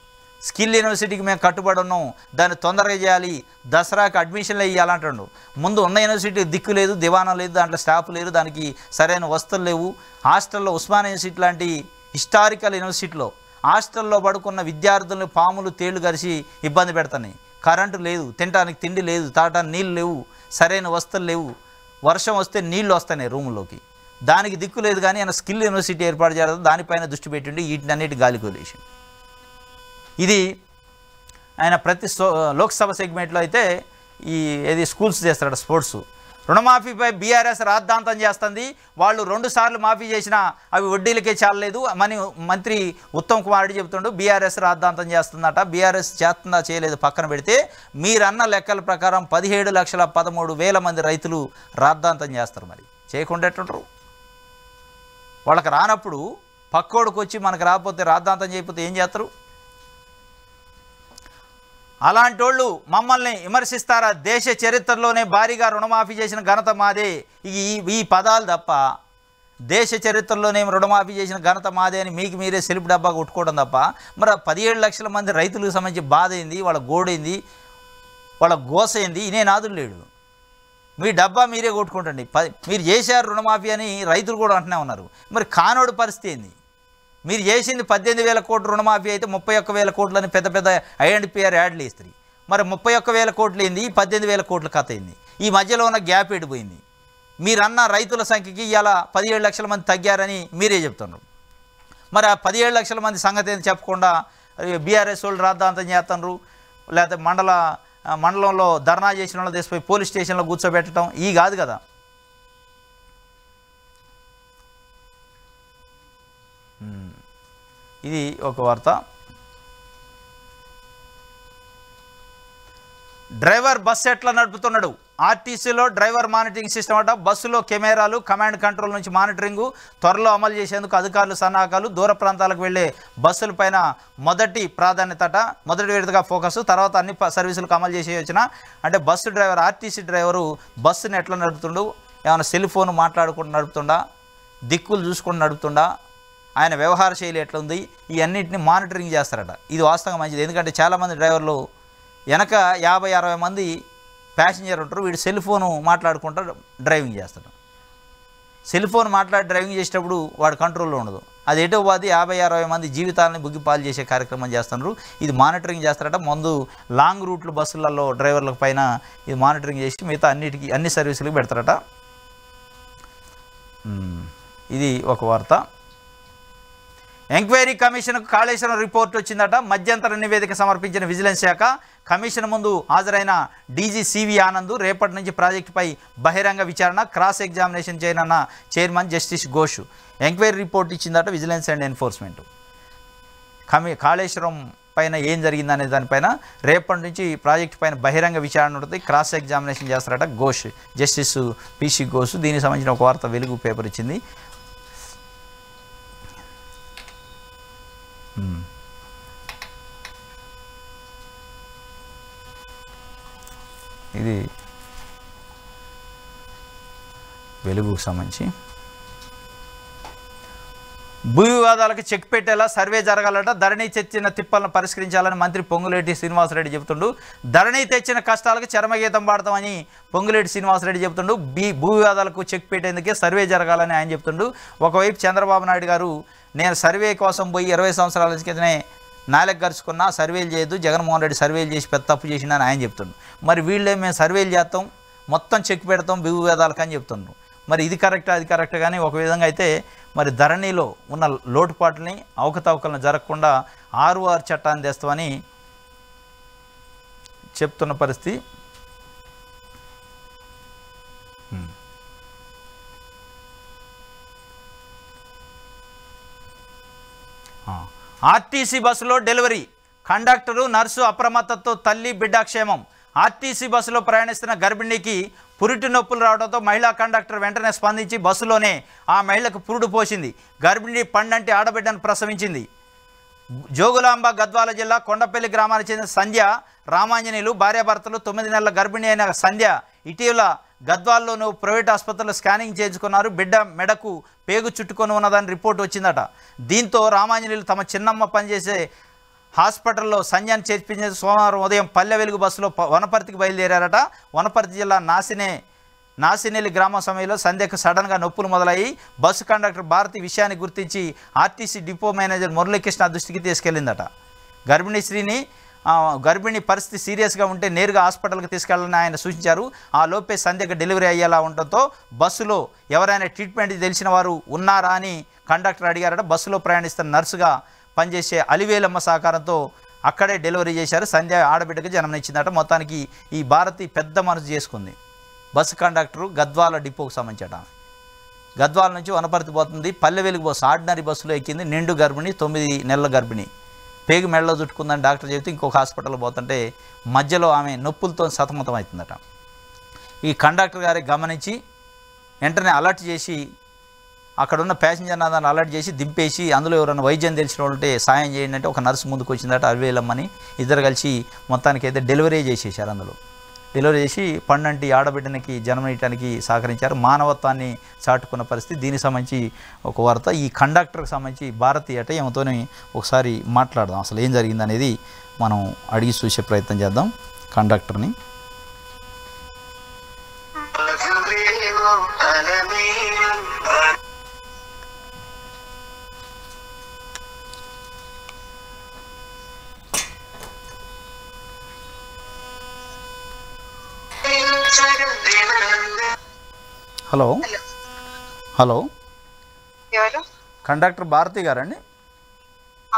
స్కిల్ యూనివర్సిటీకి మేము కట్టుబడి ఉన్నాం, దాన్ని తొందరగా చేయాలి, దసరాకి అడ్మిషన్లు ఇవ్వాలంటాడు. ముందు ఉన్న యూనివర్సిటీ దిక్కు లేదు, దివాణం లేదు, దాంట్లో స్టాఫ్ లేరు, దానికి సరైన వస్తువులు లేవు. హాస్టల్లో ఉస్మానియా యూనివర్సిటీ లాంటి హిస్టారికల్ యూనివర్సిటీలో హాస్టల్లో పడుకున్న విద్యార్థులను పాములు తేళ్లు కరిచి ఇబ్బంది పెడుతున్నాయి. కరెంటు లేదు, తినడానికి తిండి లేదు, తాగడానికి నీళ్ళు లేవు, సరైన వస్తువులు లేవు, వర్షం వస్తే నీళ్లు వస్తున్నాయి రూముల్లోకి. దానికి దిక్కు లేదు. కానీ ఆయన స్కిల్ యూనివర్సిటీ ఏర్పాటు చేయడం దానిపైన దృష్టి పెట్టిండి, వీటినన్నిటి గాలికి వదిలేసి. ఇది ఆయన ప్రతి లోక్సభ సెగ్మెంట్లో అయితే ఏది స్కూల్స్ చేస్తాడు, స్పోర్ట్స్. రుణమాఫీపై బీఆర్ఎస్ రాద్ధాంతం చేస్తుంది. వాళ్ళు 2 సార్లు మాఫీ చేసినా అవి వడ్డీలకే చాలలేదు అని మంత్రి ఉత్తమ్ కుమార్ రెడ్డి చెబుతుండు. బీఆర్ఎస్ రాద్ధాంతం చేస్తుందట. బీఆర్ఎస్ చేస్తుందా చేయలేదు పక్కన పెడితే, మీరన్న లెక్కల ప్రకారం 17,13,000 మంది రైతులు రాద్ధాంతం చేస్తారు. మరి చేయకుండా ఎట్టుంటారు? వాళ్ళకి రానప్పుడు పక్కోడికి వచ్చి మనకు రాకపోతే, రాద్ధాంతం చేయకపోతే ఏం చేస్తారు? అలాంటి వాళ్ళు మమ్మల్ని విమర్శిస్తారా? దేశ చరిత్రలోనే భారీగా రుణమాఫీ చేసిన ఘనత మాదే. ఈ పదాలు తప్ప దేశ చరిత్రలోనే రుణమాఫీ చేసిన ఘనత మాదే అని మీకు మీరే సెల్ఫ్ డబ్బా కొట్టుకోవడం తప్ప, మరి 17 లక్షల మంది రైతులకు సంబంధించి బాధ ఏంది, వాళ్ళ గోడైంది, వాళ్ళ గోస ఏంది? ఇనే నాదుడు లేడు. మీ డబ్బా మీరే కొట్టుకుంటండి. మీరు చేశారు రుణమాఫీ అని రైతులు కూడా అంటూనే ఉన్నారు. మరి కానోడు పరిస్థితి ఏంది? మీరు చేసింది 18,000 కోట్ల రుణమాఫీ అయితే 31,000 కోట్లని పెద్ద పెద్ద ఐడెంటిపిఆర్ యాడ్లు ఇస్తారు. మరి 31,000 కోట్లు ఏంది, 18,000 కోట్ల కథ అయింది? ఈ మధ్యలో ఉన్న గ్యాప్ ఎడిపోయింది. మీరన్న రైతుల సంఖ్యకి ఇలా 17 లక్షల మంది తగ్గారని మీరే చెప్తున్నారు. మరి ఆ 17 లక్షల మంది సంగతి ఏంది చెప్పకుండా బీఆర్ఎస్ వాళ్ళు రాద్ధాంతం చేస్తున్నారు. లేకపోతే మండలంలో ధర్నా చేసిన వాళ్ళు తీసుకుపోయి పోలీస్ స్టేషన్లో కూర్చోబెట్టడం ఈ కాదు కదా. ఇది ఒక వార్త. డ్రైవర్ బస్సు ఎట్లా నడుపుతున్నాడు? ఆర్టీసీలో డ్రైవర్ మానిటరింగ్ సిస్టమ్ అట. బస్సులో కెమెరాలు, కమాండ్ కంట్రోల్ నుంచి మానిటరింగు త్వరలో అమలు చేసేందుకు అధికారులు సన్నాహకాలు. దూర ప్రాంతాలకు వెళ్లే బస్సులపైన మొదటి ప్రాధాన్యత, మొదటి విడతగా ఫోకస్, తర్వాత అన్ని సర్వీసులకు అమలు చేసే యోచన. అంటే బస్సు డ్రైవర్, ఆర్టీసీ డ్రైవరు బస్సుని ఎట్లా నడుపుతుండు? ఏమైనా సెల్ ఫోన్ మాట్లాడుకుంటూ నడుపుతుండా? దిక్కులు చూసుకుంటూ నడుపుతుండా? ఆయన వ్యవహార శైలి ఎట్లుంది? ఈ అన్నింటినీ మానిటరింగ్ చేస్తారట. ఇది వాస్తవంగా మంచిది. ఎందుకంటే చాలామంది డ్రైవర్లు వెనక 50-60 మంది ప్యాసింజర్ ఉంటారు. వీడు సెల్ ఫోను మాట్లాడుకుంటూ డ్రైవింగ్ చేస్తాడు. సెల్ ఫోన్ మాట్లాడి డ్రైవింగ్ చేసేటప్పుడు వాడు కంట్రోల్లో ఉండదు. అది ఎటో పోది 50-60 మంది జీవితాలని బుగ్గిపాలు చేసే కార్యక్రమం చేస్తున్నారు. ఇది మానిటరింగ్ చేస్తారట. ముందు లాంగ్ రూట్లు బస్సులలో డ్రైవర్లకు పైన ఇది మానిటరింగ్ చేసి మిగతా అన్ని సర్వీసులకు పెడతారట. ఇది ఒక వార్త. ఎంక్వైరీ కమిషన్కు కాళేశ్వరం రిపోర్ట్ వచ్చిందట. మధ్యంతర నివేదిక సమర్పించిన విజిలెన్స్ శాఖ. కమిషన్ ముందు హాజరైన డీజీ సివి ఆనంద్ రేపటి నుంచి ప్రాజెక్టుపై బహిరంగ విచారణ, క్రాస్ ఎగ్జామినేషన్ చేయనున్న chairman justice Ghosh. Enquiry report ఇచ్చిందట విజిలెన్స్ అండ్ ఎన్ఫోర్స్మెంట్. కాళేశ్వరం పైన ఏం జరిగిందనే దానిపైన రేపటి నుంచి ప్రాజెక్టు పైన బహిరంగ విచారణ ఉంటుంది. క్రాస్ ఎగ్జామినేషన్ చేస్తారట ఘోష్, జస్టిస్ పిసి ఘోష్. దీనికి సంబంధించిన ఒక వార్త వెలుగు పేపర్ ఇచ్చింది. ఇది వెలుగుకు సంబంధించి. భూ వివాదాలకు చెక్ పెట్టేలా సర్వే జరగాలట. ధరణి తెచ్చిన తిప్పలను పరిష్కరించాలని మంత్రి పొంగులేటి శ్రీనివాసరెడ్డి చెబుతుండు. ధరణి తెచ్చిన కష్టాలకు చరమగీతం పాడతామని పొంగులేటి శ్రీనివాసరెడ్డి చెబుతుండు. భూ వివాదాలకు చెక్ పెట్టేందుకే సర్వే జరగాలని ఆయన చెప్తుండు. ఒకవైపు చంద్రబాబు నాయుడు గారు నేను సర్వే కోసం పోయి 20 సంవత్సరాల క్రితమే నాలుగు గరుచుకున్నా, సర్వేలు చేయొద్దు, జగన్మోహన్ రెడ్డి సర్వేలు చేసి పెద్ద తప్పు చేసిందని ఆయన చెప్తుండు. మరి వీళ్ళే మేము సర్వేలు చేస్తాం, మొత్తం చెక్ పెడతాం భూ వివాదాలకు అని చెప్తుండ్రు. మరి ఇది కరెక్ట్ అది కరెక్ట్. కానీ ఒక విధంగా అయితే మరి ధరణిలో ఉన్న లోటుపాట్లని, అవకతవకలను జరగకుండా ROR చట్టాన్ని తెస్తామని చెప్తున్న పరిస్థితి. ఆర్టీసీ బస్సులో డెలివరీ, కండక్టరు నర్సు అప్రమత్తతో తల్లి బిడ్డ క్షేమం. ఆర్టీసీ బస్సులో ప్రయాణిస్తున్న గర్భిణికి పురిటి నొప్పులు రావడంతో మహిళా కండక్టర్ వెంటనే స్పందించి బస్సులోనే ఆ మహిళకు పురుడు పోసింది. గర్భిణి పండంటి ఆడబిడ్డను ప్రసవించింది. జోగులాంబ గద్వాల జిల్లా కొండపల్లి గ్రామానికి చెందిన సంధ్య రామాంజనేయులు భార్యాభర్తలు. 9 నెలల గర్భిణి అయిన సంధ్య ఇటీవల గద్వాల్లోనూ ప్రైవేట్ ఆసుపత్రిలో స్కానింగ్ చేయించుకున్నారు. బిడ్డ మెడకు పేగు చుట్టుకొని ఉన్నదని రిపోర్ట్ వచ్చిందట. దీంతో రామాంజనేయులు తమ చిన్నమ్మ పనిచేసే హాస్పిటల్లో సంధ్యను చేర్పించే సోమవారం ఉదయం పల్లె వెలుగు బస్సులో వనపర్తికి బయలుదేరారట. వనపర్తి జిల్లా నాసినేలి గ్రామ సమయంలో సంధ్యకు సడన్గా నొప్పులు మొదలయ్యి బస్సు కండక్టర్ భారతి విషయాన్ని గుర్తించి ఆర్టీసీ డిపో మేనేజర్ మురళీకృష్ణ దృష్టికి తీసుకెళ్లిందట. గర్భిణీ స్త్రీని గర్భిణి పరిస్థితి సీరియస్గా ఉంటే నేరుగా హాస్పిటల్కి తీసుకెళ్లాలని ఆయన సూచించారు. ఆ లోపే సంధ్యకు డెలివరీ అయ్యేలా ఉండటంతో బస్సులో ఎవరైనా ట్రీట్మెంట్ తెలిసిన వారు ఉన్నారా అని కండక్టర్ అడిగారట. బస్సులో ప్రయాణిస్తున్న నర్సుగా పనిచేసే అలివేలమ్మ సహకారంతో అక్కడే డెలివరీ చేశారు. సంధ్య ఆడబిడ్డకు జన్మనిచ్చిందట. మొత్తానికి ఈ భారతి పెద్ద మనసు చేసుకుంది. బస్సు కండక్టరు గద్వాల డిపోకు సంబంధించట. గద్వాల నుంచి వనపర్తి పోతుంది. పల్లె వెలుగు బస్సు ఆర్డినరీ బస్సులో ఎక్కింది. నిండు గర్భిణి, 9 నెలల గర్భిణి. పేగు మెడలో చుట్టుకుందని డాక్టర్ చెబితే ఇంకొక హాస్పిటల్లో పోతుంటే మధ్యలో ఆమె నొప్పులతో సతమతం అవుతుందట. ఈ కండక్టర్ గారి గమనించి వెంటనే అలర్ట్ చేసి అక్కడున్న ప్యాసింజర్ అందరిని అలర్ట్ చేసి దింపేసి అందులో ఎవరైనా వైద్యం తెలిసిన వాళ్ళు ఉంటే సాయం చేయండి అంటే ఒక నర్సు ముందుకు వచ్చిందట, అలివేలమ్మని. ఇద్దరు కలిసి మొత్తానికి అయితే డెలివరీ చేసేసారు. అందులో డెలివరీ చేసి పండంటి ఆడబిడ్డనికి జన్మనీయటానికి సహకరించారు. మానవత్వాన్ని చాటుకున్న పరిస్థితి. దీనికి సంబంధించి ఒక వార్త. ఈ కండక్టర్కి సంబంధించి భారతి అట ఏమతోనే ఒకసారి మాట్లాడదాం. అసలు ఏం జరిగింది అనేది మనం అడిగి చూసే ప్రయత్నం చేద్దాం కండక్టర్ని. హలో హలో, ఎవరు? కండక్టర్ భారతి గారండి?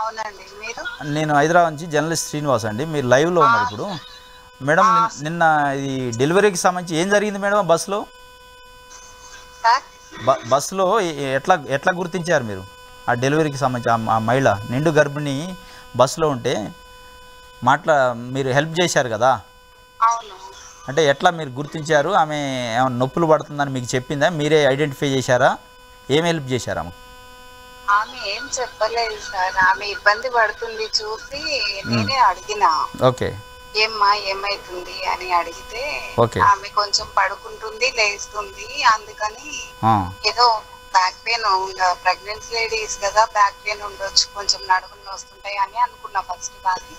అవునండి. మీరు? నేను హైదరాబాద్ నుంచి జర్నలిస్ట్ శ్రీనివాస్ అండి. మీరు లైవ్లో ఉన్నారు ఇప్పుడు. మేడం, నిన్న ఇది డెలివరీకి సంబంధించి ఏం జరిగింది మేడం బస్సులో? బస్సులో ఎట్లా గుర్తించారు మీరు ఆ డెలివరీకి సంబంధించి? ఆ మహిళ నిండు గర్భిణి బస్సులో ఉంటే మీరు హెల్ప్ చేశారు కదా, అంటే ఎట్లా మీరు గుర్తించారు? ఆమె ఏమైనా నొప్పులు పడుతుందని మీకు చెప్పిందా? మీరే ఐడెంటిఫై చేశారా? ఏం హెల్ప్ చేశారా? ఆమె ఏం చెప్పలేదు సార్. ఆమె ఇబ్బంది పడుతుంది చూసి నేనే అడిగినా. ఓకే. ఏమ్మా ఏమైతుంది అని అడిగితే ఆమె కొంచెం పడుకుంటుంది, లేస్తుంది, అందుకని ఏదో బ్యాక్ పెయిన్, ప్రెగ్నెన్సీ లేడీస్ కదా బ్యాక్ పెయిన్ ఉండొచ్చు, కొంచెం నడుములు వస్తుంటాయి అని అనుకున్నా ఫస్ట్. కానీ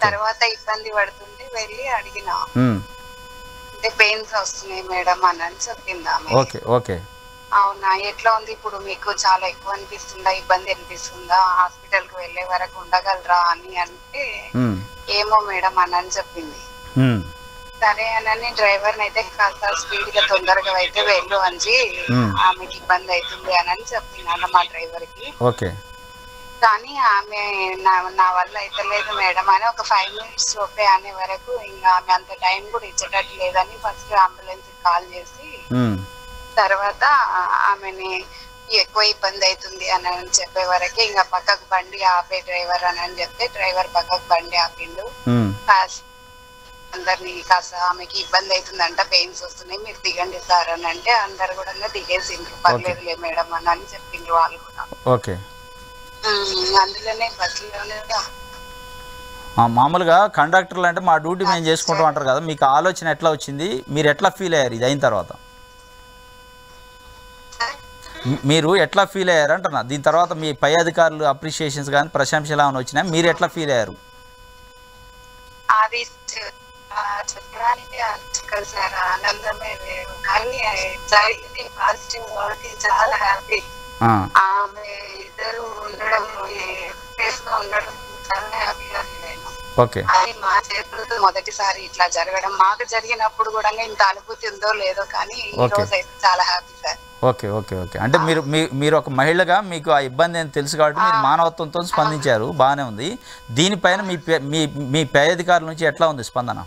తర్వాత ఇబ్బంది పడుతుంటే వెళ్ళి అడిగినా. అంటే పెయిన్స్ వస్తున్నాయి మేడం అని చెప్పింది ఆమె. Okay okay. అవునా, ఎట్లా ఉంది ఇప్పుడు? మీకు చాలా ఎక్కువ అనిపిస్తుందా, ఇబ్బంది అనిపిస్తుందా, హాస్పిటల్ కి వెళ్లే వరకు ఉండగలరా అని అంటే ఏమో మేడం అని చెప్పింది. సరే అని డ్రైవర్ అయితే కాస్త స్పీడ్ గా తొందరగా అయితే వెళ్ళు అని ఆమెకి ఇబ్బంది అవుతుంది అని చెప్పింది మా డ్రైవర్ కి. కానీ ఆమె నా వల్ల అయితే లేదు మేడం అని ఒక 5 minutes లోపే అనే వరకు ఇంకా ఆమె అంత టైం కూడా ఇచ్చేటట్టు లేదని ఫస్ట్ అంబులెన్స్ కాల్ చేసి తర్వాత ఆమెని ఎక్కువ ఇబ్బంది అవుతుంది అని చెప్పే వరకే ఇంకా పక్కకు బండి ఆపే డ్రైవర్ అని చెప్తే డ్రైవర్ పక్కకు బండి ఆపిండు. అందరినీ కాస్త ఆమెకి ఇబ్బంది అవుతుందంట, పెయిన్స్ వస్తున్నాయి, మీరు దిగండి సార్ అని అంటే అందరు కూడా దిగేసిండ్రు. పర్లేదులే మేడం అని చెప్పిండ్రు వాళ్ళు కూడా. ఓకే. అందులోనే బస్సులోనే మామూలుగా కండక్టర్లు అంటే మా డ్యూటీ మేము చేసుకుంటాం అంటారు కదా, మీకు ఆలోచన ఎట్లా వచ్చింది? మీరు ఎట్లా ఫీల్ అయ్యారు ఇది అయిన తర్వాత? మీరు ఎట్లా ఫీల్ అయ్యారు అంటున్నా. దీని తర్వాత మీ పై అధికారులు అప్రిషియేషన్స్ కానీ ప్రశంసలు ఏమైనా వచ్చినాయి, మీరు ఎట్లా ఫీల్ అయ్యారు? అది చెప్పడానికి సార్ ఆనందమే లేదు, కానీ పాజిటివ్ చాలా హ్యాపీ. ఆమె ఇద్దరు ఉండడం చాలా హ్యాపీగా ఫీల్ అయినా. అది మా చేతులతో మొదటిసారి ఇట్లా జరగడం. మాకు జరిగినప్పుడు కూడా ఇంత అనుభూతి ఉందో లేదో కానీ ఈ రోజు అయితే చాలా happy sir. Okay okay okay. అంటే మీరు ఒక మహిళగా మీకు ఆ ఇబ్బంది అని తెలుసు కాబట్టి మీరు మానవత్వంతో స్పందించారు, బాగానే ఉంది. దీనిపైన మీ పై అధికారుల నుంచి ఎట్లా ఉంది స్పందన?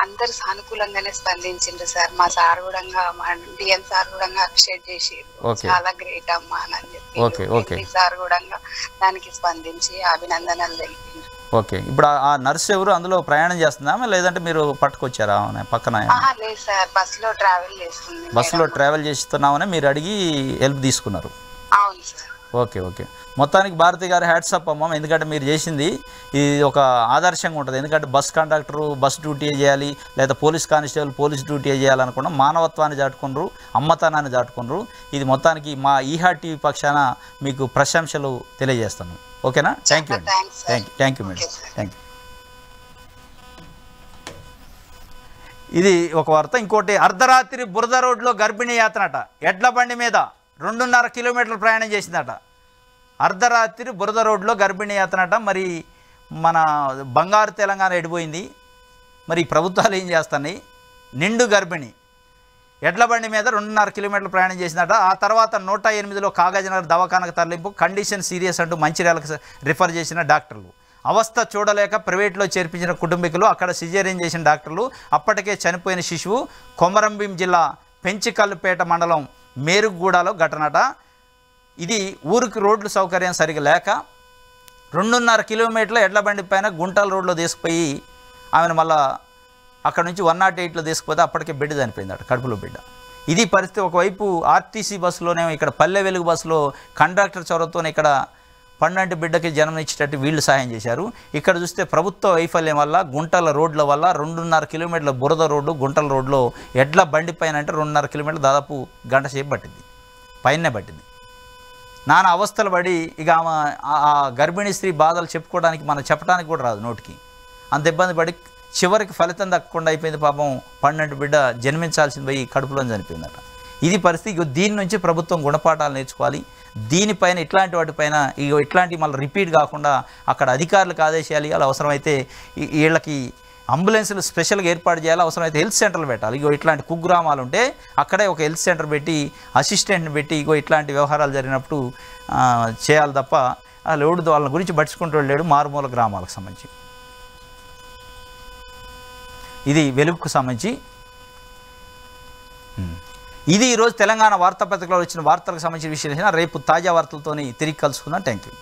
అందరు సానుకూలంగానే స్పందించిండ్రు సార్. మా సార్ కూడా, మా డిఎన్ సార్ కూడా అప్రిషియేట్ చేసిండ్రు, చాలా గ్రేట్ అమ్మా అని చెప్పి సార్ కూడా దానికి స్పందించి అభినందనలు తెలిపిండ్రు. ఓకే. ఇప్పుడు ఆ నర్స్ ఎవరు అందులో ప్రయాణం చేస్తుందా లేదంటే మీరు పట్టుకొచ్చారా పక్కన? లేదు సార్, బస్సులో ట్రావెల్ చేస్తుంది. బస్సులో ట్రావెల్ చేస్తున్నామని మీరు అడిగి హెల్ప్ తీసుకున్నారు? అవును సార్. Okay okay. మొత్తానికి భారతి గారు హ్యాట్సప్ అమ్మ, ఎందుకంటే మీరు చేసింది ఇది ఒక ఆదర్శంగా ఉంటుంది. ఎందుకంటే బస్ కండక్టరు బస్ డ్యూటీ చేయాలి, లేదా పోలీస్ కానిస్టేబుల్ పోలీస్ డ్యూటీ చేయాలనుకున్నా మానవత్వాన్ని దాటుకున్నారు, అమ్మతనాన్ని దాటుకున్నారు. ఇది మొత్తానికి మా ఈహా టీవీ పక్షాన మీకు ప్రశంసలు తెలియజేస్తాను. ఓకేనా? థ్యాంక్ యూ అండి. Thank you madam. Thank you. ఇది ఒక వార్త. ఇంకోటి, అర్ధరాత్రి బురద రోడ్లో గర్భిణీ యాత్రట. ఎడ్ల బండి మీద 2.5 కిలోమీటర్లు ప్రయాణం చేసిందట. అర్ధరాత్రి బురద రోడ్లో గర్భిణీ యాత్రట. మరి మన బంగారు తెలంగాణ ఎడిపోయింది. మరి ఈ ప్రభుత్వాలు ఏం చేస్తున్నాయి? నిండు గర్భిణి ఎడ్ల బండి మీద 2.5 కిలోమీటర్లు ప్రయాణం చేసిందట. ఆ తర్వాత 108లో కాగజ్నగర్ దవాఖానకు తరలింపు, కండిషన్ సీరియస్ అంటూ మంచిర్యాలకు రిఫర్ చేసిన డాక్టర్లు. అవస్థ చూడలేక ప్రైవేట్లో చేర్పించిన కుటుంబీకులు, అక్కడ సిజేరియన్ చేసిన డాక్టర్లు. అప్పటికే చనిపోయిన శిశువు. కొమరంభీం జిల్లా పెంచికల్లుపేట మండలం మేరుగుగూడలో ఘటనట. ఇది ఊరికి రోడ్లు సౌకర్యం సరిగా లేక 2.5 కిలోమీటర్ల ఎడ్ల బండి పైన గుంటల రోడ్లో తీసుకుపోయి ఆమెను మళ్ళా అక్కడ నుంచి 108లో తీసుకుపోతే అప్పటికే బిడ్డ చనిపోయిందట, కడుపులో బిడ్డ. ఇది పరిస్థితి. ఒకవైపు ఆర్టీసీ బస్సులోనేమో ఇక్కడ పల్లె వెలుగు బస్సులో కండక్టర్ చొరవతోనే ఇక్కడ పండంటి బిడ్డకి జన్మనిచ్చేటట్టు వీళ్ళు సహాయం చేశారు. ఇక్కడ చూస్తే ప్రభుత్వ వైఫల్యం వల్ల, గుంటల రోడ్ల వల్ల 2.5 కిలోమీటర్ల బురద రోడ్డు, గుంటల రోడ్లో ఎడ్ల బండి పైన అంటే 2.5 కిలోమీటర్లు దాదాపు గంట సేపు పట్టింది, పైనే పట్టింది. నానా అవస్థలు పడి ఇక ఆమె ఆ గర్భిణీ స్త్రీ బాధలు చెప్పుకోవడానికి, మనం చెప్పడానికి కూడా రాదు నోటికి, అంత ఇబ్బంది పడి చివరికి ఫలితం దక్కకుండా అయిపోయింది. పాపం పండంటి బిడ్డ జన్మించాల్సింది పోయి కడుపులో చనిపోయిందట. ఇది పరిస్థితి. దీని నుంచి ప్రభుత్వం గుణపాఠాలు నేర్చుకోవాలి. దీనిపైన ఇట్లాంటి వాటిపైన ఇట్లాంటి మళ్ళీ రిపీట్ కాకుండా అక్కడ అధికారులకు ఆదేశాలు ఇవ్వాలి. అవసరమైతే వీళ్ళకి అంబులెన్సులు స్పెషల్గా ఏర్పాటు చేయాలి. అవసరమైతే హెల్త్ సెంటర్లు పెట్టాలి. ఇట్లాంటి కుగ్రామాలు ఉంటే అక్కడే ఒక హెల్త్ సెంటర్ పెట్టి అసిస్టెంట్ని పెట్టి ఇట్లాంటి వ్యవహారాలు జరిగినప్పుడు చేయాలి తప్ప లోడు వాళ్ళ గురించి పట్టించుకుంటూ వెళ్ళాడు. మారుమూల గ్రామాలకు సంబంధించి ఇది వెలుగుకు సంబంధించి. ఇది ఈరోజు తెలంగాణ వార్తాపత్రికలో వచ్చిన వార్తలకు సంబంధించిన విశ్లేషణ. రేపు తాజా వార్తలతోని తిరిగి కలుసుకుందాం. Thank you.